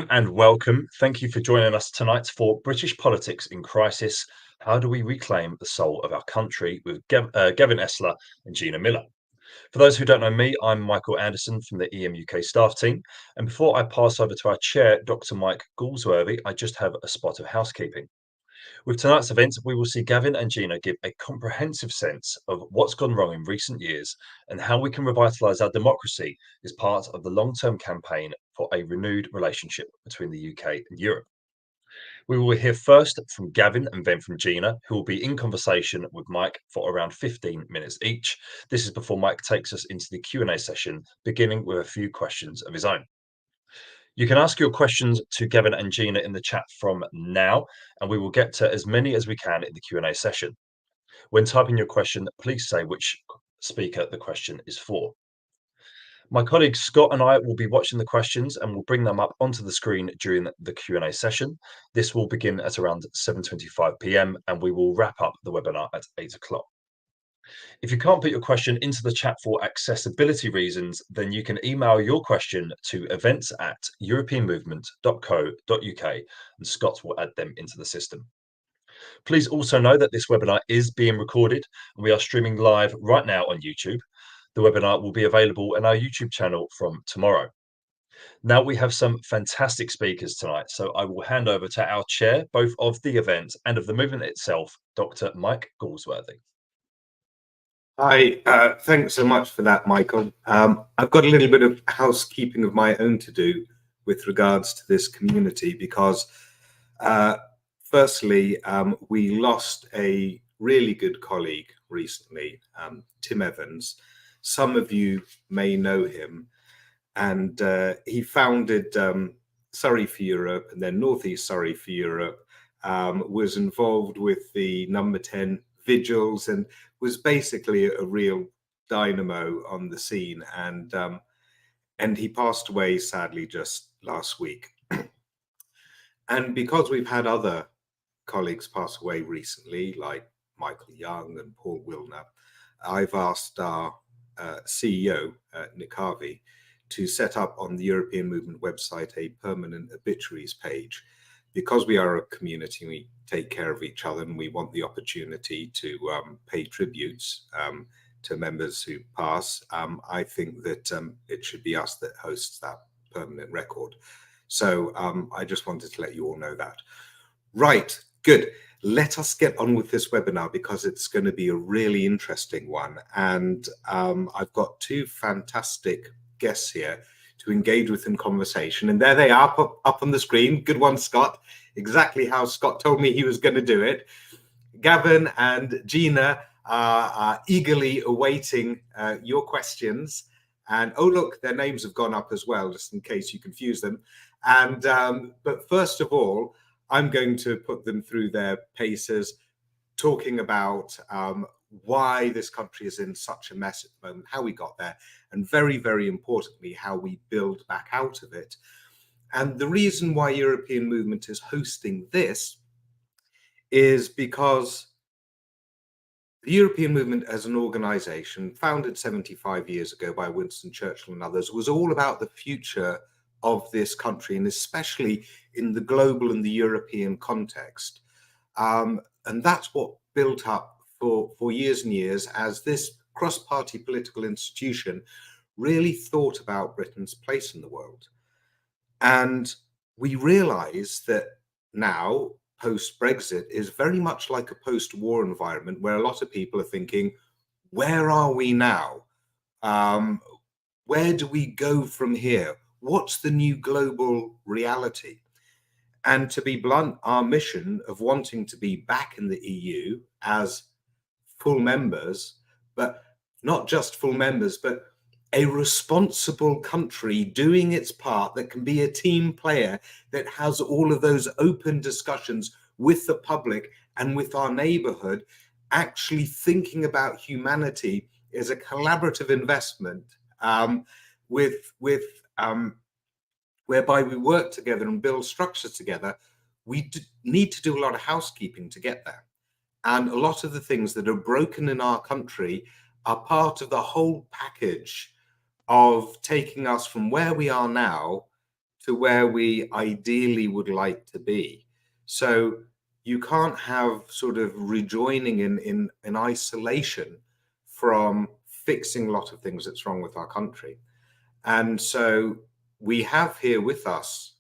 and welcome. Thank you for joining us tonight for British Politics in Crisis. How do we reclaim the soul of our country with Gavin Esler and Gina Miller? For those who don't know me, I'm Michael Anderson from the EM UK staff team. And before I pass over to our chair, Dr. Mike Galsworthy, I just have a spot of housekeeping. With tonight's event, we will see Gavin and Gina give a comprehensive sense of what's gone wrong in recent years and how we can revitalise our democracy as part of the long-term campaign for a renewed relationship between the UK and Europe. We will hear first from Gavin and then from Gina, who will be in conversation with Mike for around 15 minutes each. This is before Mike takes us into the Q&A session, beginning with a few questions of his own. You can ask your questions to Gavin and Gina in the chat from now, and we will get to as many as we can in the Q&A session. When typing your question, please say which speaker the question is for. My colleague Scott and I will be watching the questions and will bring them up onto the screen during the Q&A session. This will begin at around 7:25 p.m. and we will wrap up the webinar at 8 o'clock. If you can't put your question into the chat for accessibility reasons, then you can email your question to events@europeanmovement.co.uk and Scott will add them into the system. Please also know that this webinar is being recorded and we are streaming live right now on YouTube. The webinar will be available on our YouTube channel from tomorrow. Now we have some fantastic speakers tonight, so I will hand over to our chair, both of the event and of the movement itself, Dr. Mike Galsworthy. Hi, thanks so much for that, Michael. I've got a little bit of housekeeping of my own to do with regards to this community because, firstly, we lost a really good colleague recently, Tim Evans. Some of you may know him, and he founded Surrey for Europe and then Northeast Surrey for Europe, was involved with the Number 10 vigils and was basically a real dynamo on the scene, and he passed away sadly just last week. And because we've had other colleagues pass away recently, like Michael Young and Paul Wilner, I've asked our CEO, Nick Harvey, to set up on the European Movement website a permanent obituaries page. Because we are a community, we take care of each other and we want the opportunity to pay tributes to members who pass. I think that it should be us that hosts that permanent record. So I just wanted to let you all know that. Right, good. Let us get on with this webinar because it's going to be a really interesting one. And I've got two fantastic guests here to engage with in conversation. And there they are up on the screen. Good one, Scott. Exactly how Scott told me he was going to do it. Gavin and Gina are eagerly awaiting your questions. And oh, look, their names have gone up as well, just in case you confuse them. And but first of all, I'm going to put them through their paces, talking about why this country is in such a mess at the moment, how we got there, and very, very importantly, how we build back out of it. And the reason why European Movement is hosting this is because the European Movement as an organization, founded 75 years ago by Winston Churchill and others, was all about the future of this country, and especially in the global and the European context. And that's what built up for years and years as this cross-party political institution really thought about Britain's place in the world. And we realize that now, post-Brexit, is very much like a post-war environment where a lot of people are thinking, where are we now? Where do we go from here? What's the new global reality? And to be blunt, our mission of wanting to be back in the EU as full members, but not just full members, but a responsible country doing its part that can be a team player that has all of those open discussions with the public and with our neighborhood, actually thinking about humanity as a collaborative investment whereby we work together and build structures together. We need to do a lot of housekeeping to get there. And a lot of the things that are broken in our country are part of the whole package of taking us from where we are now to where we ideally would like to be. So you can't have sort of rejoining in isolation from fixing a lot of things that's wrong with our country. And so we have here with us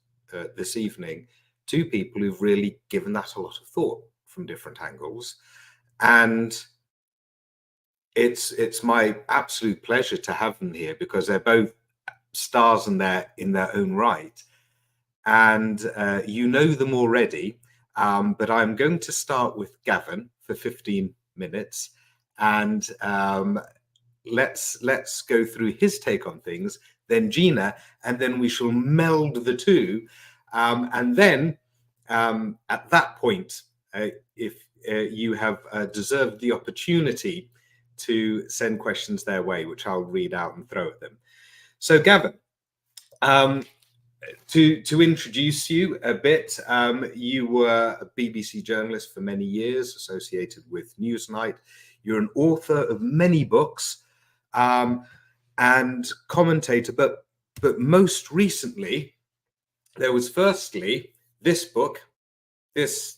this evening two people who've really given that a lot of thought from different angles. And it's my absolute pleasure to have them here because they're both stars in their own right. And you know them already, but I'm going to start with Gavin for 15 minutes. And let's go through his take on things, then Gina, and then we shall meld the two. And then at that point, if you have deserved the opportunity to send questions their way, which I'll read out and throw at them. So Gavin, to introduce you a bit, you were a BBC journalist for many years, associated with Newsnight. You're an author of many books and commentator, but most recently, there was firstly this book, this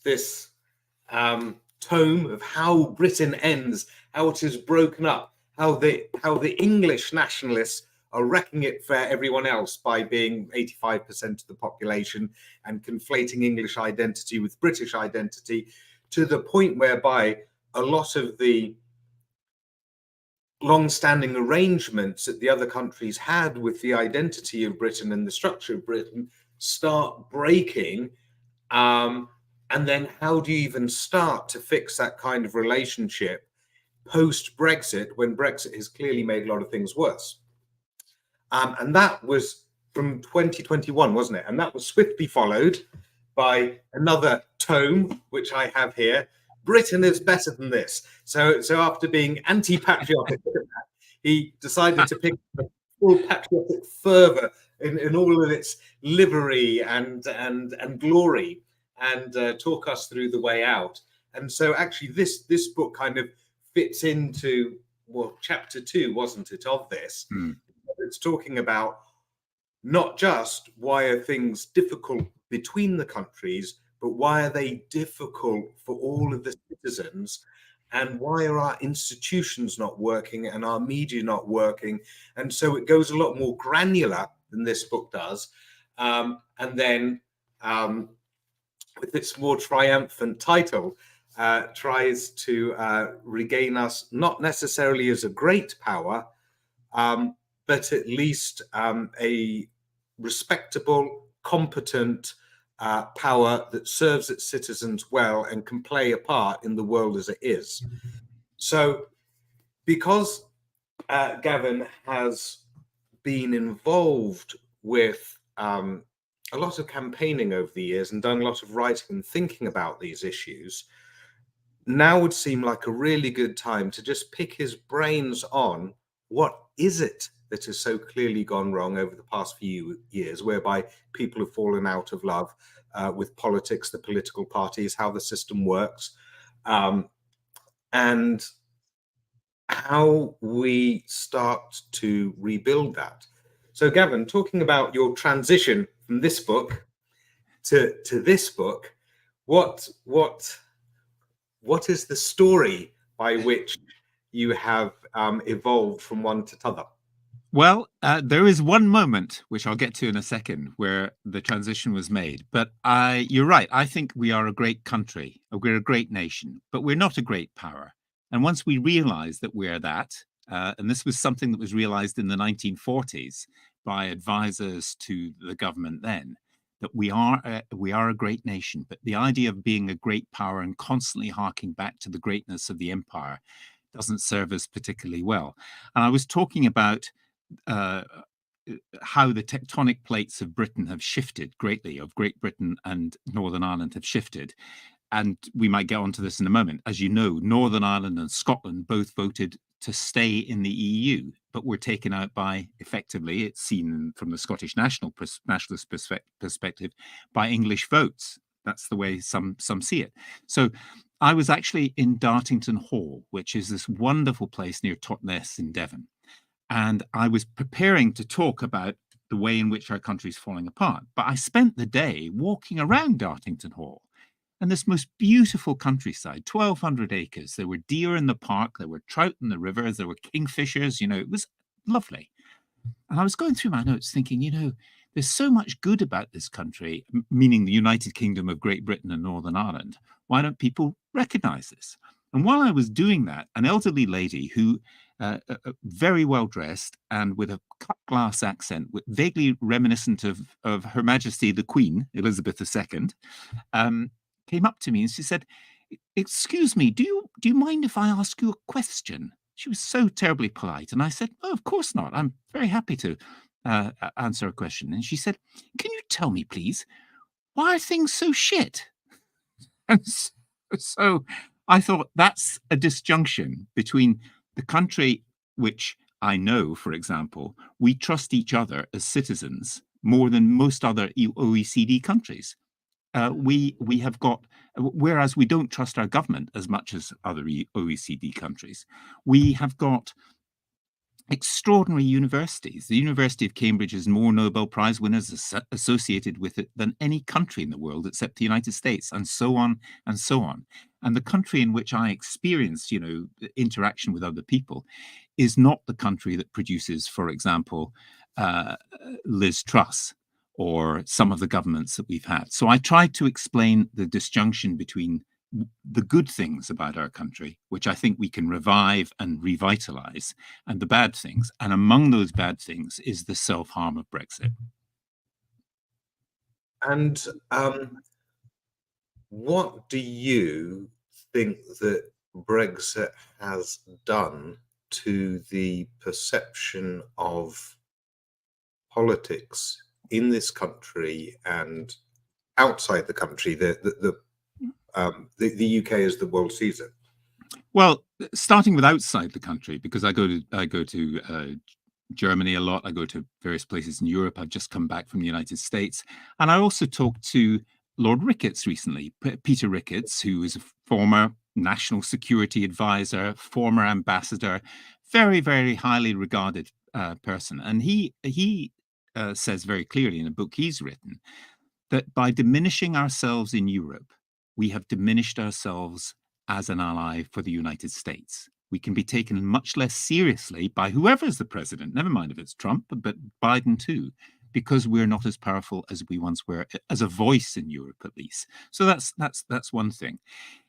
tome of how Britain ends, how it is broken up, how the English nationalists are wrecking it for everyone else by being 85% of the population and conflating English identity with British identity, to the point whereby a lot of the long-standing arrangements that the other countries had with the identity of Britain and the structure of Britain start breaking. And then how do you even start to fix that kind of relationship post-Brexit, when Brexit has clearly made a lot of things worse? And that was from 2021, wasn't it? And that was swiftly followed by another tome, which I have here. Britain is better than this. So after being anti-patriotic, he decided to pick the full patriotic fervour in all of its livery and glory, and talk us through the way out. And so actually this book kind of fits into, well, chapter 2, wasn't it, of this? It's talking about not just why are things difficult between the countries, but why are they difficult for all of the citizens, and why are our institutions not working and our media not working? And so it goes a lot more granular than this book does. And then with its more triumphant title, tries to regain us not necessarily as a great power, but at least a respectable, competent power that serves its citizens well and can play a part in the world as it is. So because Gavin has been involved with a lot of campaigning over the years and done a lot of writing and thinking about these issues, now would seem like a really good time to just pick his brains on what is it that has so clearly gone wrong over the past few years, whereby people have fallen out of love with politics, the political parties, how the system works, and how we start to rebuild that. So Gavin, talking about your transition from this book to this book, what is the story by which you have evolved from one to t'other? Well, there is one moment, which I'll get to in a second, where the transition was made. But you're right. I think we are a great country. We're a great nation, but we're not a great power. And once we realize that we're that, and this was something that was realized in the 1940s by advisors to the government then, that we are a great nation. But the idea of being a great power and constantly harking back to the greatness of the empire doesn't serve us particularly well. And I was talking about how the tectonic plates of Britain have shifted greatly, of Great Britain and Northern Ireland have shifted. And we might get onto this in a moment. As you know, Northern Ireland and Scotland both voted to stay in the EU, but were taken out by, effectively, it's seen from the Scottish nationalist perspective, by English votes. That's the way some see it. So I was actually in Dartington Hall, which is this wonderful place near Totnes in Devon. And I was preparing to talk about the way in which our country is falling apart. But I spent the day walking around Dartington Hall and this most beautiful countryside, 1,200 acres. There were deer in the park, there were trout in the rivers, there were kingfishers, it was lovely. And I was going through my notes thinking, there's so much good about this country, meaning the United Kingdom of Great Britain and Northern Ireland. Why don't people recognize this? And while I was doing that, an elderly lady who, very well dressed and with a cut glass accent, vaguely reminiscent of Her Majesty the Queen, Elizabeth II, came up to me and she said, "Excuse me, do you mind if I ask you a question?" She was so terribly polite. And I said, "Oh, of course not. I'm very happy to answer a question." And she said, "Can you tell me, please, why are things so shit?" And so I thought that's a disjunction between the country which I know, for example, we trust each other as citizens more than most other OECD countries. We have got, whereas we don't trust our government as much as other OECD countries, we have got extraordinary universities. The University of Cambridge has more Nobel Prize winners associated with it than any country in the world except the United States, and so on and so on. And the country in which I experience, interaction with other people is not the country that produces, for example, Liz Truss or some of the governments that we've had. So I tried to explain the disjunction between the good things about our country, which I think we can revive and revitalize, and the bad things. And among those bad things is the self-harm of Brexit. And what do you think that Brexit has done to the perception of politics in this country and outside the country, the UK as the world sees it? Well, starting with outside the country, because I go to Germany a lot. I go to various places in Europe. I've just come back from the United States, and I also talked to Lord Ricketts recently, Peter Ricketts, who is a former national security advisor, former ambassador, very, very highly regarded person, and he says very clearly in a book he's written that by diminishing ourselves in Europe, we have diminished ourselves as an ally for the United States. We can be taken much less seriously by whoever is the president, never mind if it's Trump, but Biden too, because we're not as powerful as we once were, as a voice in Europe at least. So that's one thing.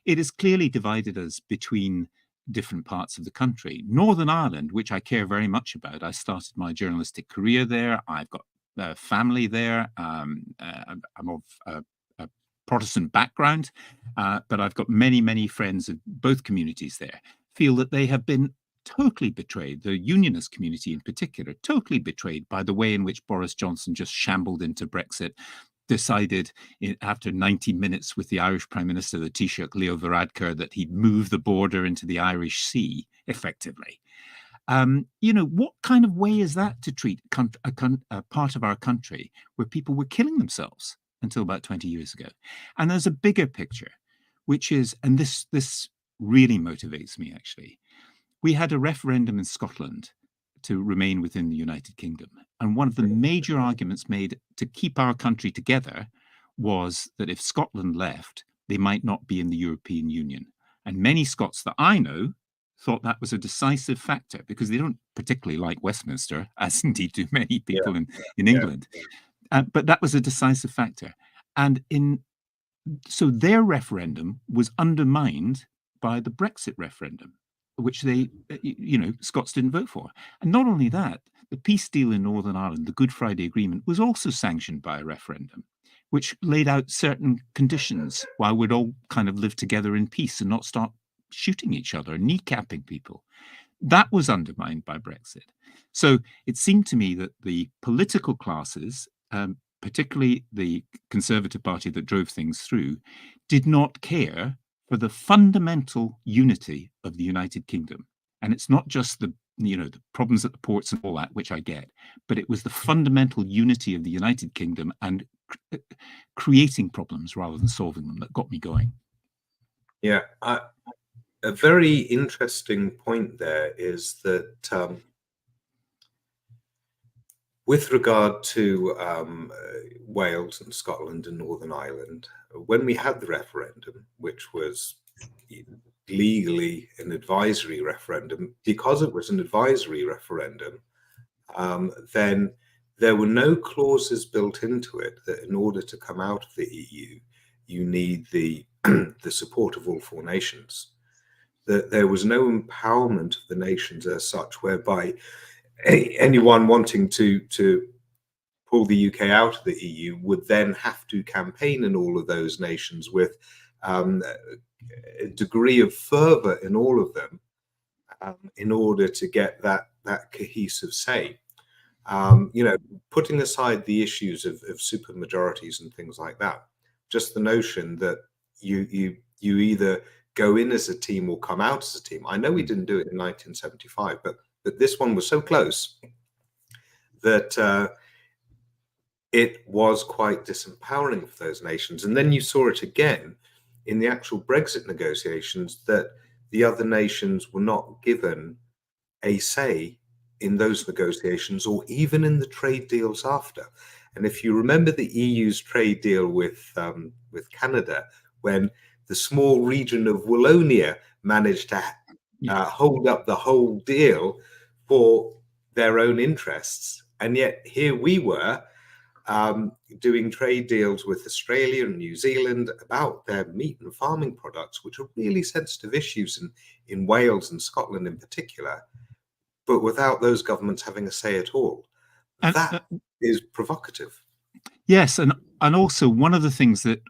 It has clearly divided us between different parts of the country. Northern Ireland, which I care very much about, I started my journalistic career there. I've got family there. I'm of a Protestant background, but I've got many, many friends of both communities there, feel that they have been totally betrayed, the unionist community in particular, totally betrayed by the way in which Boris Johnson just shambled into Brexit, decided after 90 minutes with the Irish Prime Minister, the Taoiseach Leo Varadkar, that he'd move the border into the Irish Sea, effectively. What kind of way is that to treat a part of our country where people were killing themselves until about 20 years ago? And there's a bigger picture, which is, and this really motivates me actually. We had a referendum in Scotland to remain within the United Kingdom. And one of the major arguments made to keep our country together was that if Scotland left, they might not be in the European Union. And many Scots that I know thought that was a decisive factor because they don't particularly like Westminster, as indeed do many people in England. But that was a decisive factor. And so their referendum was undermined by the Brexit referendum, which Scots didn't vote for. And not only that, the peace deal in Northern Ireland, the Good Friday Agreement, was also sanctioned by a referendum, which laid out certain conditions while we'd all kind of live together in peace and not start shooting each other, kneecapping people. That was undermined by Brexit. So it seemed to me that the political classes, particularly the Conservative Party that drove things through, did not care for the fundamental unity of the United Kingdom. And it's not just the problems at the ports and all that, which I get, but it was the fundamental unity of the United Kingdom and creating problems rather than solving them that got me going. Yeah, a very interesting point there is that With regard to Wales and Scotland and Northern Ireland, when we had the referendum, which was legally an advisory referendum, because it was an advisory referendum, then there were no clauses built into it that in order to come out of the EU, you need the the support of all four nations. That there was no empowerment of the nations as such, whereby anyone wanting to pull the UK out of the EU would then have to campaign in all of those nations with a degree of fervour in all of them in order to get that cohesive say. Putting aside the issues of super majorities and things like that, just the notion that you either go in as a team or come out as a team. I know we didn't do it in 1975, but this one was so close that it was quite disempowering for those nations. And then you saw it again in the actual Brexit negotiations, that the other nations were not given a say in those negotiations or even in the trade deals after. And if you remember the EU's trade deal with Canada, when the small region of Wallonia managed to hold up the whole deal for their own interests, and yet here we were doing trade deals with Australia and New Zealand about their meat and farming products, which are really sensitive issues in Wales and Scotland in particular, but without those governments having a say at all. That is provocative. Yes, and also one of the things that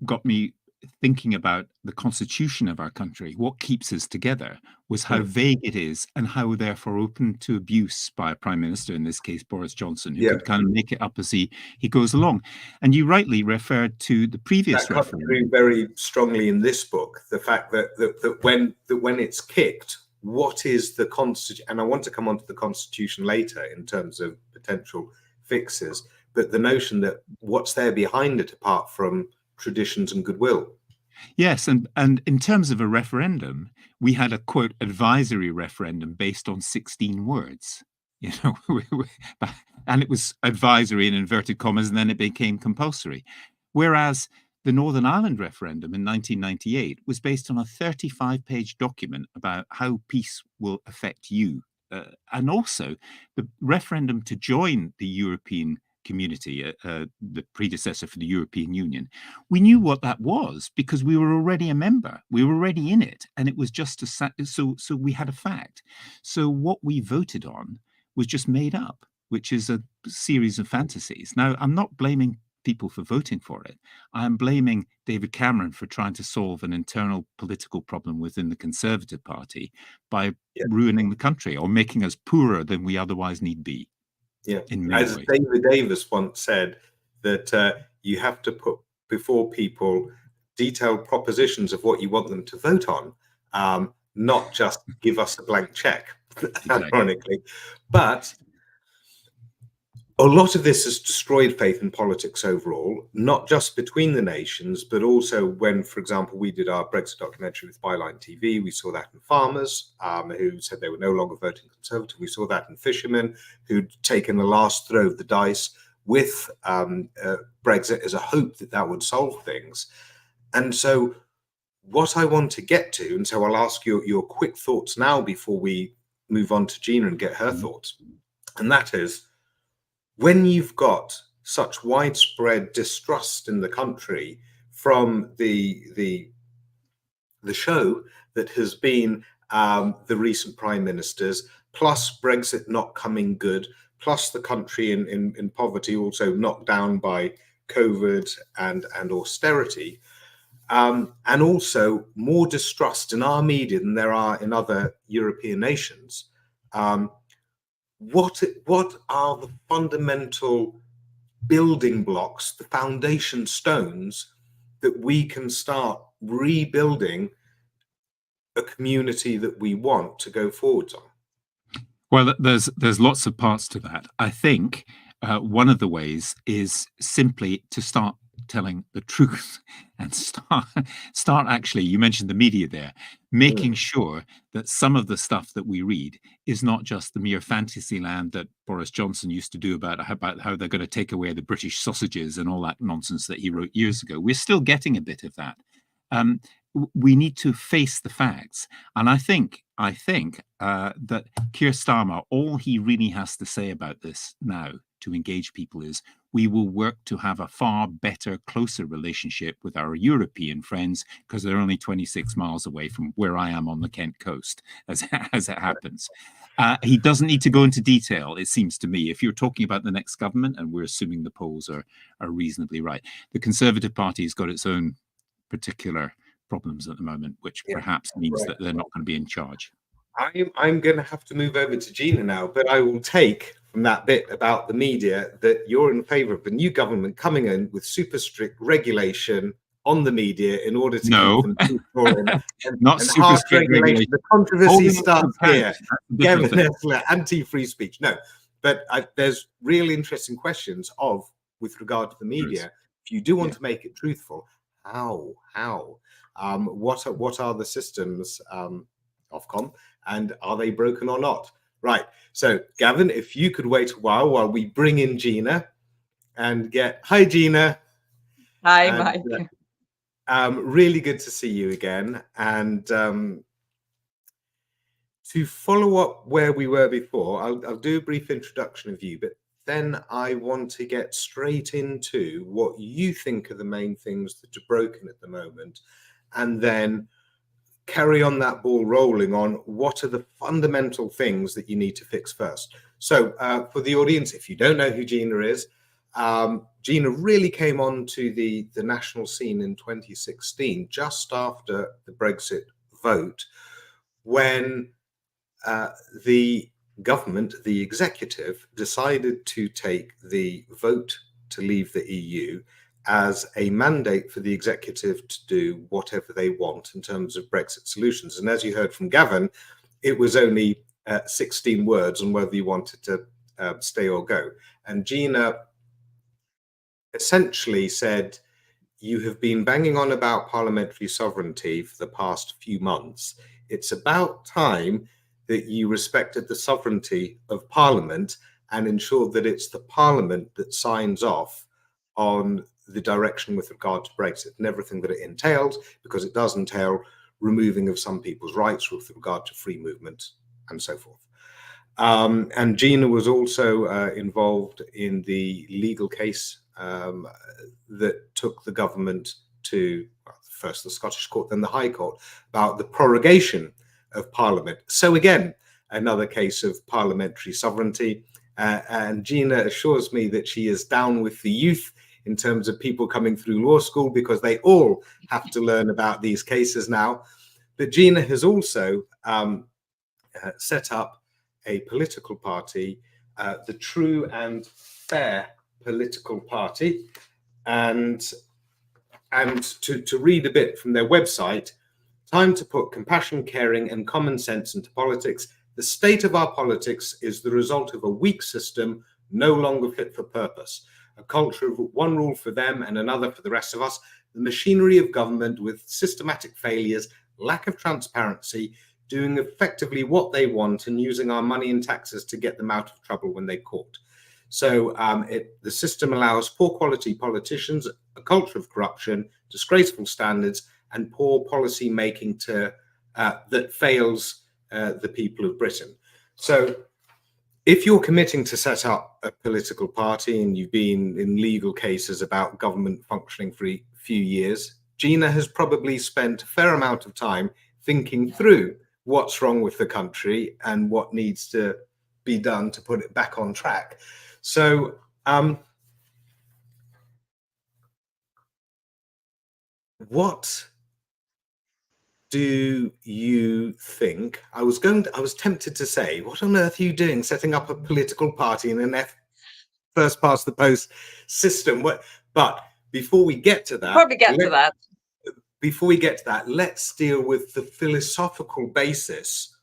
got me thinking about the constitution of our country, what keeps us together, was how vague it is and how therefore open to abuse by a prime minister, in this case Boris Johnson, who could kind of make it up as he goes along. And you rightly referred to the previous referendum very strongly in this book, the fact that when it's kicked, what is the constitution? And I want to come on to the constitution later in terms of potential fixes, but the notion that what's there behind it apart from traditions and goodwill. Yes, and in terms of a referendum, we had a quote advisory referendum based on 16 words, and it was advisory in inverted commas, and then it became compulsory. Whereas the Northern Ireland referendum in 1998 was based on a 35-page document about how peace will affect you, and also the referendum to join the European community, the predecessor for the European Union. We knew what that was because we were already a member. We were already in it, and it was just so we had a fact. So what we voted on was just made up, which is a series of fantasies. Now, I'm not blaming people for voting for it. I'm blaming David Cameron for trying to solve an internal political problem within the Conservative Party by ruining the country or making us poorer than we otherwise need be. Yeah, as David Davis once said, that you have to put before people detailed propositions of what you want them to vote on, not just give us a blank check, ironically. But a lot of this has destroyed faith in politics overall, not just between the nations, but also when, for example, we did our Brexit documentary with Byline TV, we saw that in farmers who said they were no longer voting Conservative. We saw that in fishermen who'd taken the last throw of the dice with Brexit as a hope that that would solve things. And so what I want to get to, and so I'll ask your quick thoughts now before we move on to Gina and get her thoughts, and that is, when you've got such widespread distrust in the country from the show that has been the recent prime ministers, plus Brexit not coming good, plus the country in poverty also knocked down by COVID and austerity, and also more distrust in our media than there are in other European nations, what are the fundamental building blocks, the foundation stones that we can start rebuilding a community that we want to go forwards on? Well, there's lots of parts to that. I think one of the ways is simply to start telling the truth and start actually, you mentioned the media there, making sure that some of the stuff that we read is not just the mere fantasy land that Boris Johnson used to do about how they're going to take away the British sausages and all that nonsense that he wrote years ago. We're still getting a bit of that. We need to face the facts. And I think that Keir Starmer, all he really has to say about this now to engage people is, we will work to have a far better, closer relationship with our European friends, because they're only 26 miles away from where I am on the Kent coast, as it happens. He doesn't need to go into detail, it seems to me. If you're talking about the next government, and we're assuming the polls are reasonably right, the Conservative Party has got its own particular problems at the moment, which perhaps means that they're not going to be in charge. I'm going to have to move over to Gina now, but I will take from that bit about the media that you're in favour of the new government coming in with super strict regulation on the media in order to keep them neutral and not and super strict regulation. The controversy starts here. Gavin Esler, anti-free speech. No, but there's really interesting questions with regard to the media. If you do want to make it truthful, how? What are the systems, Ofcom, and are they broken or not? Right. So, Gavin, if you could wait a while we bring in Gina and hi, Gina. Hi, Mike. Really good to see you again. And to follow up where we were before, I'll do a brief introduction of you, but then I want to get straight into what you think are the main things that are broken at the moment, and then carry on that ball rolling on what are the fundamental things that you need to fix first. So for the audience, if you don't know who Gina is, Gina really came onto the national scene in 2016, just after the Brexit vote, when the government, the executive, decided to take the vote to leave the EU as a mandate for the executive to do whatever they want in terms of Brexit solutions. And as you heard from Gavin, it was only 16 words on whether you wanted to stay or go. And Gina essentially said, you have been banging on about parliamentary sovereignty for the past few months. It's about time that you respected the sovereignty of Parliament and ensured that it's the Parliament that signs off on the direction with regard to Brexit and everything that it entails, because it does entail removing of some people's rights with regard to free movement and so forth. And Gina was also involved in the legal case that took the government to first the Scottish Court, then the High Court, about the prorogation of Parliament. So again, another case of parliamentary sovereignty. And Gina assures me that she is down with the youth in terms of people coming through law school, because they all have to learn about these cases now. But Gina has also set up a political party, the True and Fair Political Party. And to read a bit from their website, time to put compassion, caring, and common sense into politics. The state of our politics is the result of a weak system, no longer fit for purpose. A culture of one rule for them and another for the rest of us. The machinery of government with systematic failures, lack of transparency, doing effectively what they want and using our money and taxes to get them out of trouble when they're caught. So the system allows poor quality politicians, a culture of corruption, disgraceful standards, and poor policy making that fails the people of Britain. So if you're committing to set up a political party and you've been in legal cases about government functioning for a few years, Gina has probably spent a fair amount of time thinking through what's wrong with the country and what needs to be done to put it back on track. So what do you think? I was tempted to say, what on earth are you doing setting up a political party in an first past the post system? But before we get to that, before we get to that, let's deal with the philosophical basis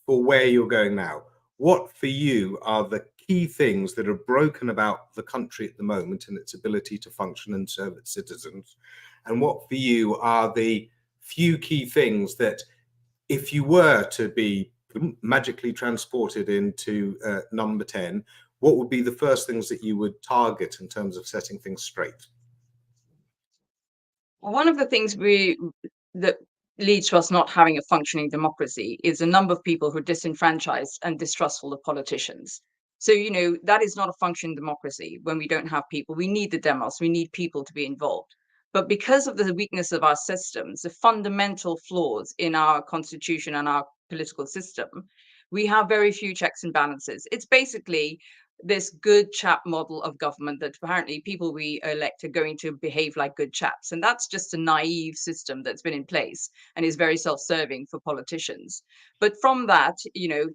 for where you're going now. What for you are the key things that are broken about the country at the moment and its ability to function and serve its citizens? And what for you are the few key things that, if you were to be magically transported into number 10, what would be the first things that you would target in terms of setting things straight? One of the things that leads to us not having a functioning democracy is a number of people who are disenfranchised and distrustful of politicians. So, that is not a functioning democracy when we don't have people. We need the demos, we need people to be involved. But because of the weakness of our systems, the fundamental flaws in our constitution and our political system, we have very few checks and balances. It's basically this good chap model of government that apparently people we elect are going to behave like good chaps. And that's just a naive system that's been in place and is very self-serving for politicians. But from that,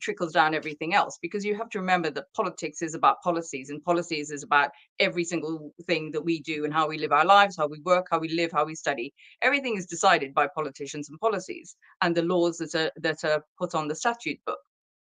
trickles down everything else, because you have to remember that politics is about policies, and policies is about every single thing that we do and how we live our lives, how we work, how we live, how we study. Everything is decided by politicians and policies and the laws that are put on the statute book.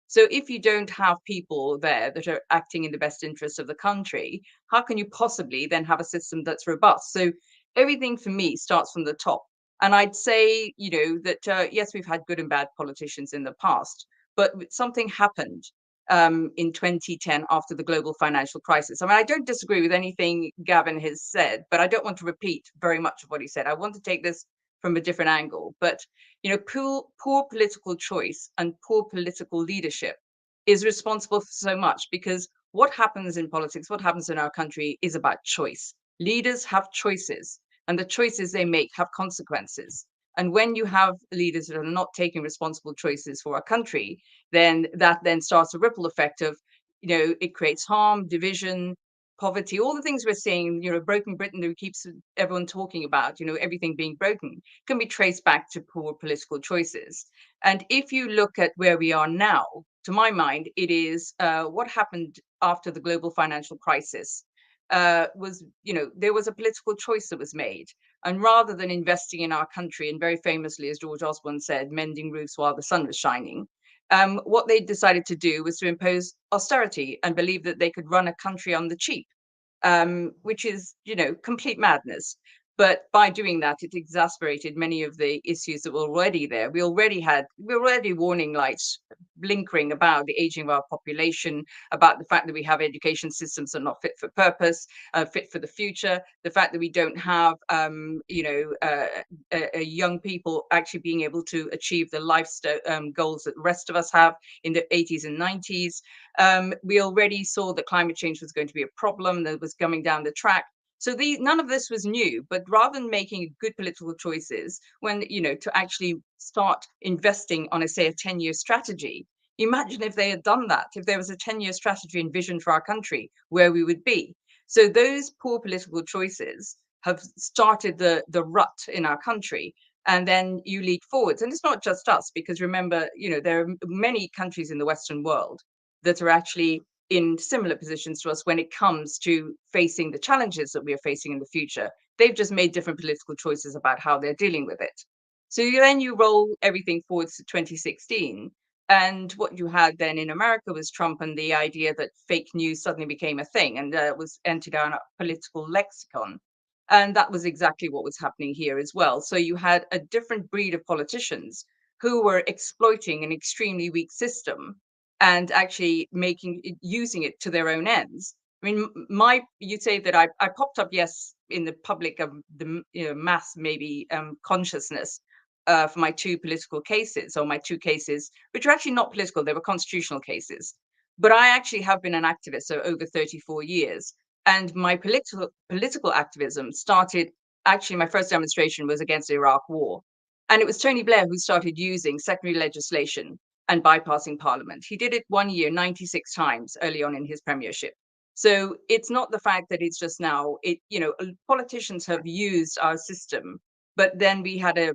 So if you don't have people there that are acting in the best interest of the country, how can you possibly then have a system that's robust? So everything for me starts from the top. And I'd say, that yes, we've had good and bad politicians in the past, but something happened in 2010 after the global financial crisis. I mean, I don't disagree with anything Gavin has said, but I don't want to repeat very much of what he said. I want to take this from a different angle. But poor political choice and poor political leadership is responsible for so much, because what happens in politics, what happens in our country is about choice. Leaders have choices, and the choices they make have consequences. And when you have leaders that are not taking responsible choices for our country, then that then starts a ripple effect of, it creates harm, division, poverty, all the things we're seeing, broken Britain that keeps everyone talking about, everything being broken, can be traced back to poor political choices. And if you look at where we are now, to my mind, it is what happened after the global financial crisis was, there was a political choice that was made. And rather than investing in our country, and very famously, as George Osborne said, mending roofs while the sun was shining, what they decided to do was to impose austerity and believe that they could run a country on the cheap, which is, complete madness. But by doing that, it exasperated many of the issues that were already there. We already warning lights blinkering about the aging of our population, about the fact that we have education systems that are not fit for purpose, fit for the future, the fact that we don't have, young people actually being able to achieve the lifestyle goals that the rest of us have in the 80s and 90s. We already saw that climate change was going to be a problem that was coming down the track. So none of this was new, but rather than making good political choices, when, to actually start investing on, say, a 10-year strategy, imagine if they had done that, if there was a 10-year strategy and vision for our country, where we would be. So those poor political choices have started the rut in our country. And then you lead forwards. And it's not just us, because remember, there are many countries in the Western world that are actually in similar positions to us when it comes to facing the challenges that we are facing in the future. They've just made different political choices about how they're dealing with it. So then you roll everything forwards to 2016. And what you had then in America was Trump and the idea that fake news suddenly became a thing and was entered on a political lexicon. And that was exactly what was happening here as well. So you had a different breed of politicians who were exploiting an extremely weak system and actually using it to their own ends. I mean, you'd say that I popped up, yes, in the public of the mass maybe consciousness for my two political cases, or my two cases, which are actually not political, they were constitutional cases. But I actually have been an activist for over 34 years. And my political activism started, actually, my first demonstration was against the Iraq War. And it was Tony Blair who started using secondary legislation and bypassing Parliament. He did it 1 year, 96 times early on in his premiership. So it's not the fact that it's just now, politicians have used our system, but then we had if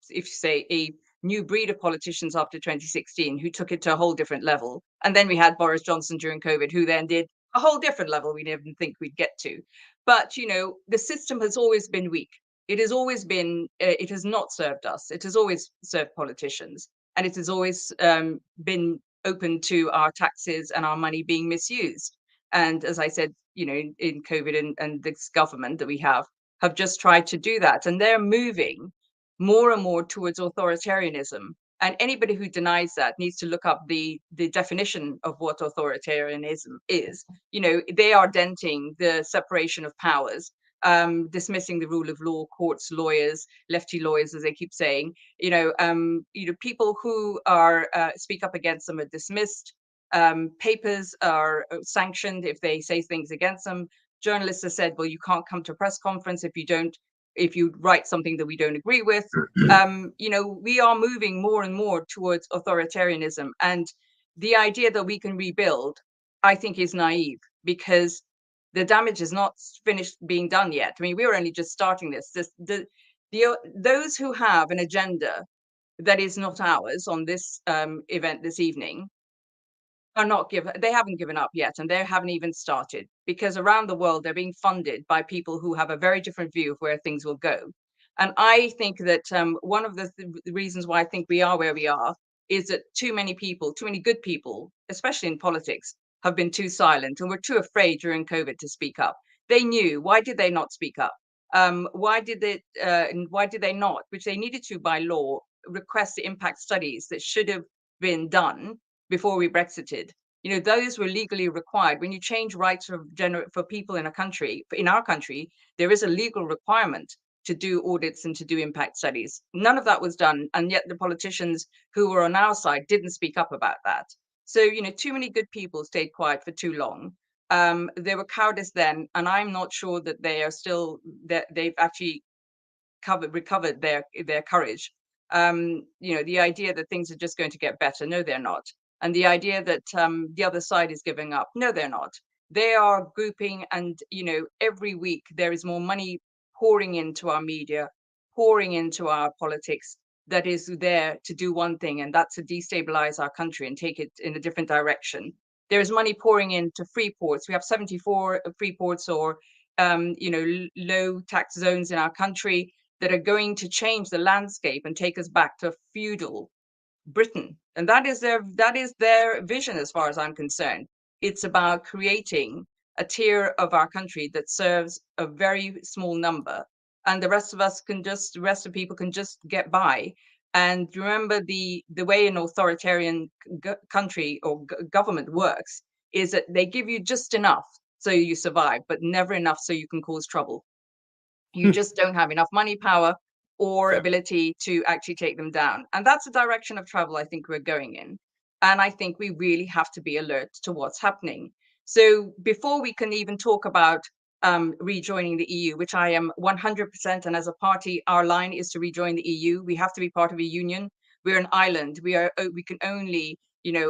you say, a new breed of politicians after 2016 who took it to a whole different level. And then we had Boris Johnson during COVID, who then did a whole different level we didn't think we'd get to. But, the system has always been weak. It has always been, it has not served us. It has always served politicians. And it has always been open to our taxes and our money being misused. And as I said, in COVID and this government that we have just tried to do that. And they're moving more and more towards authoritarianism. And anybody who denies that needs to look up the definition of what authoritarianism is. They are denting the separation of powers, dismissing the rule of law, courts, lawyers, lefty lawyers, as they keep saying. People who are speak up against them are dismissed. Papers are sanctioned if they say things against them. Journalists have said, well, you can't come to a press conference if you write something that we don't agree with. We are moving more and more towards authoritarianism. And the idea that we can rebuild, I think, is naive, because the damage is not finished being done yet. I mean, we're only just starting this. Those who have an agenda that is not ours on this event this evening they haven't given up yet, and they haven't even started, because around the world they're being funded by people who have a very different view of where things will go. And I think that one of the reasons why I think we are where we are is that too many good people, especially in politics, have been too silent and were too afraid during COVID to speak up. They knew. Why did they not speak up? Why did they not, which they needed to by law, request the impact studies that should have been done before we Brexited? Those were legally required. When you change rights for people in our country, there is a legal requirement to do audits and to do impact studies. None of that was done, and yet the politicians who were on our side didn't speak up about that. So, too many good people stayed quiet for too long. They were cowardice then, and I'm not sure that they've actually recovered their courage. The idea that things are just going to get better, no, they're not. And the idea that the other side is giving up, no, they're not. They are grouping, and every week there is more money pouring into our media, pouring into our politics, that is there to do one thing, and that's to destabilize our country and take it in a different direction. There is money pouring into free ports. We have 74 free ports, or low tax zones in our country, that are going to change the landscape and take us back to feudal Britain. And that is their vision, as far as I'm concerned. It's about creating a tier of our country that serves a very small number, and the rest of people can just get by. And remember, the way an authoritarian country or government works is that they give you just enough so you survive, but never enough so you can cause trouble. You just don't have enough money, power, or ability to actually take them down. And that's the direction of travel I think we're going in. And I think we really have to be alert to what's happening. So before we can even talk about rejoining the EU, which I am 100%, and as a party, our line is to rejoin the EU. We have to be part of a union. We're an island. We can only,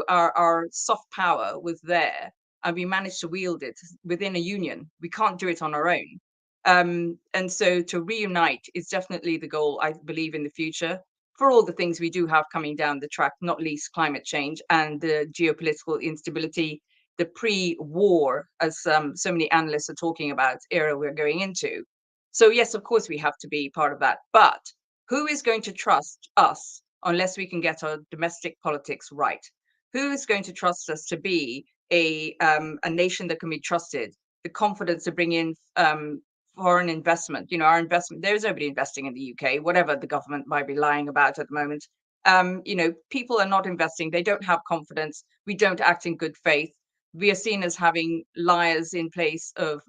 our soft power was there, and we managed to wield it within a union. We can't do it on our own. And so to reunite is definitely the goal, I believe, in the future, for all the things we do have coming down the track, not least climate change and the geopolitical instability, the pre-war, as so many analysts are talking about, era we're going into. So yes, of course, we have to be part of that. But who is going to trust us unless we can get our domestic politics right? Who is going to trust us to be a nation that can be trusted? The confidence to bring in foreign investment, our investment, there's nobody investing in the UK, whatever the government might be lying about at the moment. People are not investing. They don't have confidence. We don't act in good faith. We are seen as having liars in place of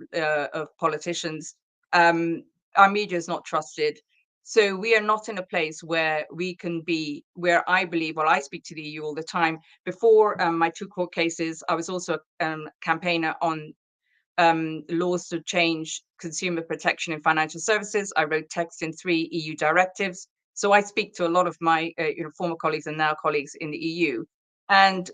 politicians. Our media is not trusted. So we are not in a place where we can be, where I believe, I speak to the EU all the time. Before my 2 court cases, I was also a campaigner on laws to change consumer protection in financial services. I wrote text in 3 EU directives. So I speak to a lot of my former colleagues and now colleagues in the EU. And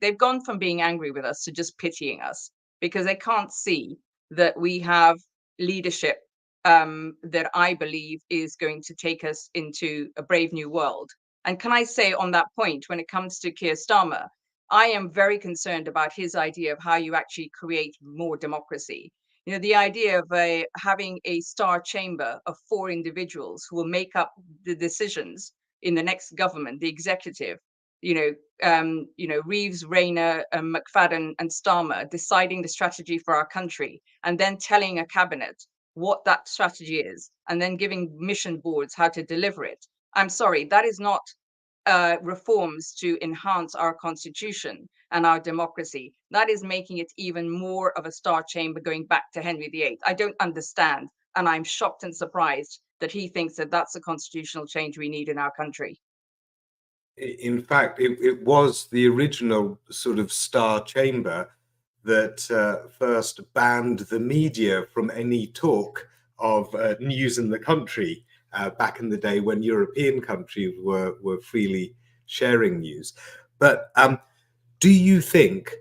they've gone from being angry with us to just pitying us, because they can't see that we have leadership that I believe is going to take us into a brave new world. And can I say on that point, when it comes to Keir Starmer, I am very concerned about his idea of how you actually create more democracy. The idea of having a star chamber of 4 individuals who will make up the decisions in the next government, the executive, Reeves, Rayner, McFadden, and Starmer deciding the strategy for our country, and then telling a cabinet what that strategy is, and then giving mission boards how to deliver it. I'm sorry, that is not reforms to enhance our constitution and our democracy. That is making it even more of a star chamber going back to Henry VIII. I don't understand, and I'm shocked and surprised that he thinks that that's a constitutional change we need in our country. In fact, it was the original sort of star chamber that first banned the media from any talk of news in the country back in the day when European countries were freely sharing news. But do you think,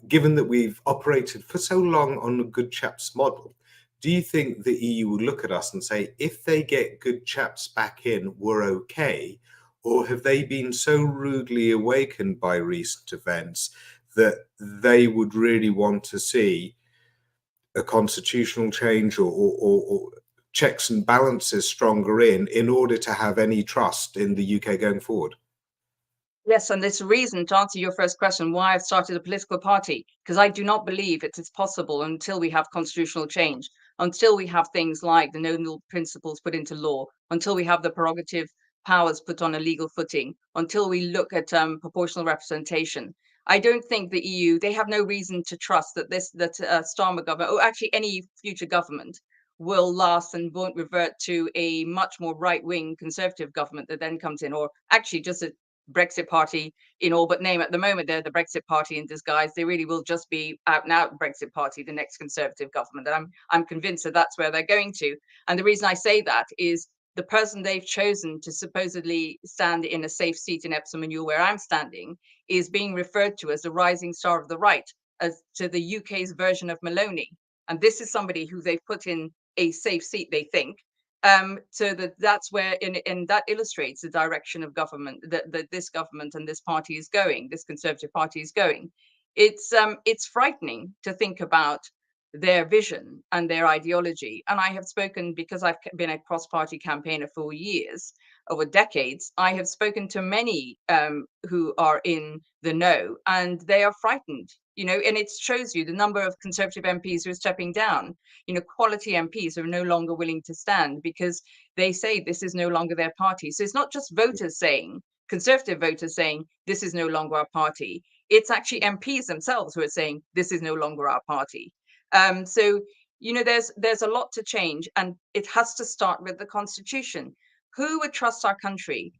given that we've operated for so long on a good chaps model, do you think the EU will look at us and say, if they get good chaps back in, we're okay? Or have they been so rudely awakened by recent events that they would really want to see a constitutional change or checks and balances stronger in order to have any trust in the UK going forward? Yes, and there's a reason, to answer your first question, why I've started a political party, because I do not believe it is possible until we have constitutional change, until we have things like the nominal principles put into law, until we have the prerogative powers put on a legal footing, until we look at proportional representation. I don't think the EU, they have no reason to trust that Starmer government, or actually any future government, will last and won't revert to a much more right-wing conservative government that then comes in, or actually just a Brexit party in all but name. At the moment, they're the Brexit party in disguise. They really will just be out and out Brexit party, the next conservative government. And I'm convinced that that's where they're going to. And the reason I say that is the person they've chosen to supposedly stand in a safe seat in Epsom and Ewell, where I'm standing, is being referred to as the rising star of the right, as to the UK's version of Maloney. And this is somebody who they've put in a safe seat, they think. So that's where, and that illustrates the direction of government that this government and this party is going, this Conservative Party is going. It's frightening to think about their vision and their ideology. And I have spoken, because I've been a cross-party campaigner for years, over decades, I have spoken to many who are in the know, and they are frightened, and it shows you the number of Conservative MPs who are stepping down, quality MPs who are no longer willing to stand because they say this is no longer their party. So it's not just voters saying, Conservative voters saying, this is no longer our party. It's actually MPs themselves who are saying, this is no longer our party. So there's a lot to change, and it has to start with the Constitution. Who would trust our country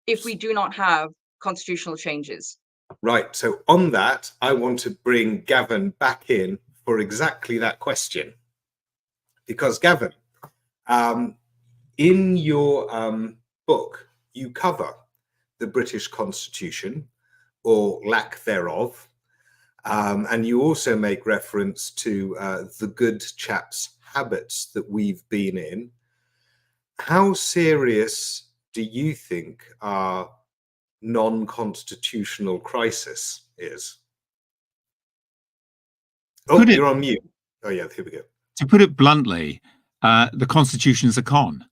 if we do not have constitutional changes? Right. So on that, I want to bring Gavin back in for exactly that question. Because Gavin, in your book, you cover the British Constitution, or lack thereof. And you also make reference to the good chaps' habits that we've been in. How serious do you think our non-constitutional crisis is? Oh, you're on mute. Oh, yeah, here we go. To put it bluntly, the Constitution's a con.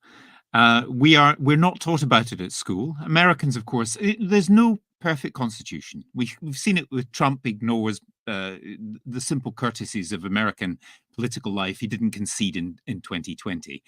We're not taught about it at school. Americans, of course, there's no perfect constitution. We've seen it with Trump ignores the simple courtesies of American political life. He didn't concede in 2020.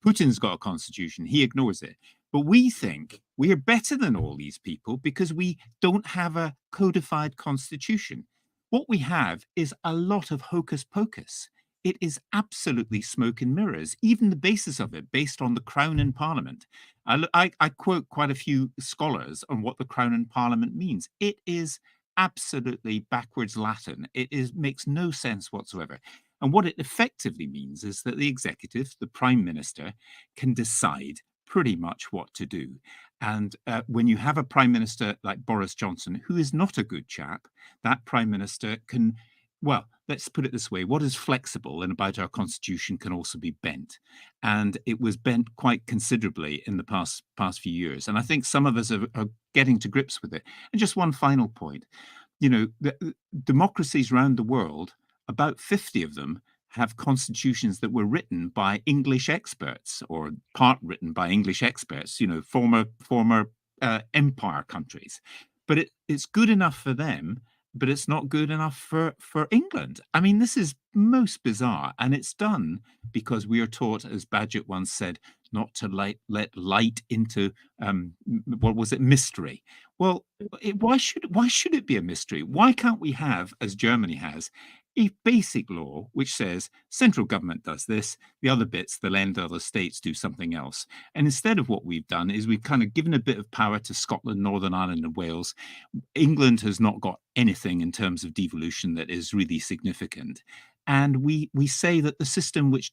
Putin's got a constitution. He ignores it. But we think we are better than all these people because we don't have a codified constitution. What we have is a lot of hocus pocus. It is absolutely smoke and mirrors, even the basis of it, based on the Crown and Parliament. I quote quite a few scholars on what the Crown and Parliament means. It is absolutely backwards Latin. Makes no sense whatsoever. And what it effectively means is that the executive, the Prime Minister, can decide pretty much what to do. And when you have a Prime Minister like Boris Johnson, who is not a good chap, that Prime Minister can, well, let's put it this way, what is flexible and about our constitution can also be bent. And it was bent quite considerably in the past few years. And I think some of us are getting to grips with it. And just one final point, the democracies around the world, about 50 of them have constitutions that were written by English experts, or part written by English experts, former empire countries. but it's good enough for them, but it's not good enough for England. I mean, this is most bizarre, and it's done because we are taught, as Bagehot once said, not to let light into what was it, mystery. Well, why should it be a mystery? Why can't we have, as Germany has, a basic law which says central government does this, the other bits, the land, other states do something else. And instead of what we've done is we've kind of given a bit of power to Scotland, Northern Ireland and Wales. England has not got anything in terms of devolution that is really significant. And we say that the system, which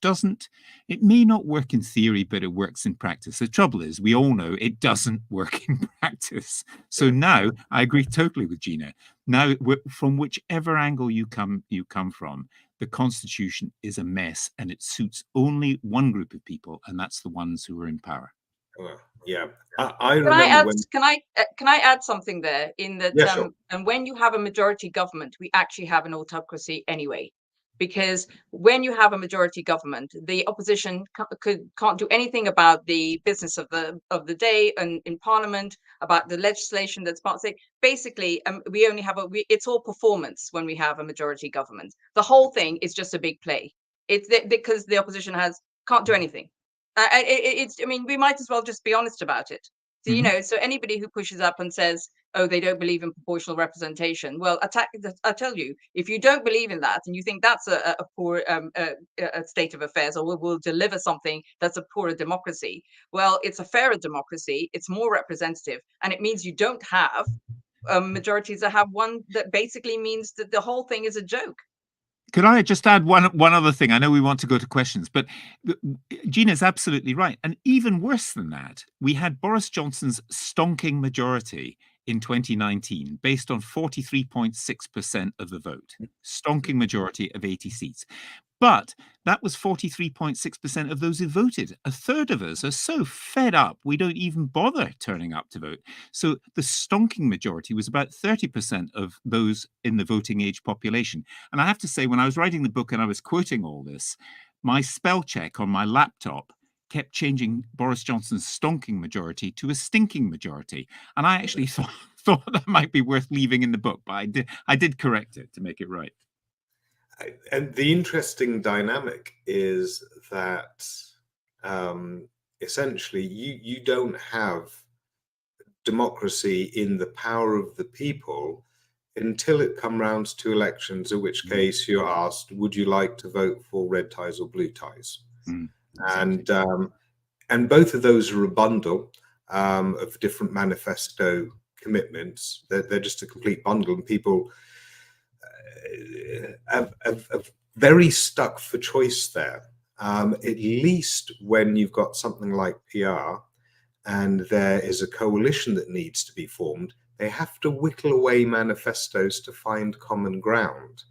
it may not work in theory, but it works in practice. The trouble is, we all know it doesn't work in practice. So now, I agree totally with Gina. Now, from whichever angle you come from, the Constitution is a mess, and it suits only one group of people, and that's the ones who are in power. Yeah, I remember when. Can I add something there? In that, Yeah, sure. and when you have a majority government, we actually have an autocracy anyway. Because when you have a majority government, the opposition can't do anything about the business of the day and in Parliament, about the legislation that's passed. Basically, we only have it's all performance when we have a majority government. The whole thing is just a big play. It's because the opposition can't do anything. I mean, we might as well just be honest about it. So, so anybody who pushes up and says, oh, they don't believe in proportional representation. Well, I tell you, if you don't believe in that and you think that's a poor state of affairs, or will deliver something that's a poorer democracy, well, it's a fairer democracy. It's more representative. And it means you don't have majorities that have one that basically means that the whole thing is a joke. Could I just add one other thing? I know we want to go to questions, but Gina's absolutely right. And even worse than that, we had Boris Johnson's stonking majority in 2019, based on 43.6% of the vote, stonking majority of 80 seats. But that was 43.6% of those who voted. A third of us are so fed up, we don't even bother turning up to vote. So the stonking majority was about 30% of those in the voting age population. And I have to say, when I was writing the book and I was quoting all this, my spell check on my laptop kept changing Boris Johnson's stonking majority to a stinking majority. And I actually thought that might be worth leaving in the book, but I did correct it to make it right. And the interesting dynamic is that essentially you don't have democracy in the power of the people until it comes round to elections, in which case you're asked, would you like to vote for red ties or blue ties? Exactly. And both of those are a bundle of different manifesto commitments. They're just a complete bundle, and people have very stuck for choice there. At least when you've got something like PR and there is a coalition that needs to be formed, they have to whittle away manifestos to find common ground.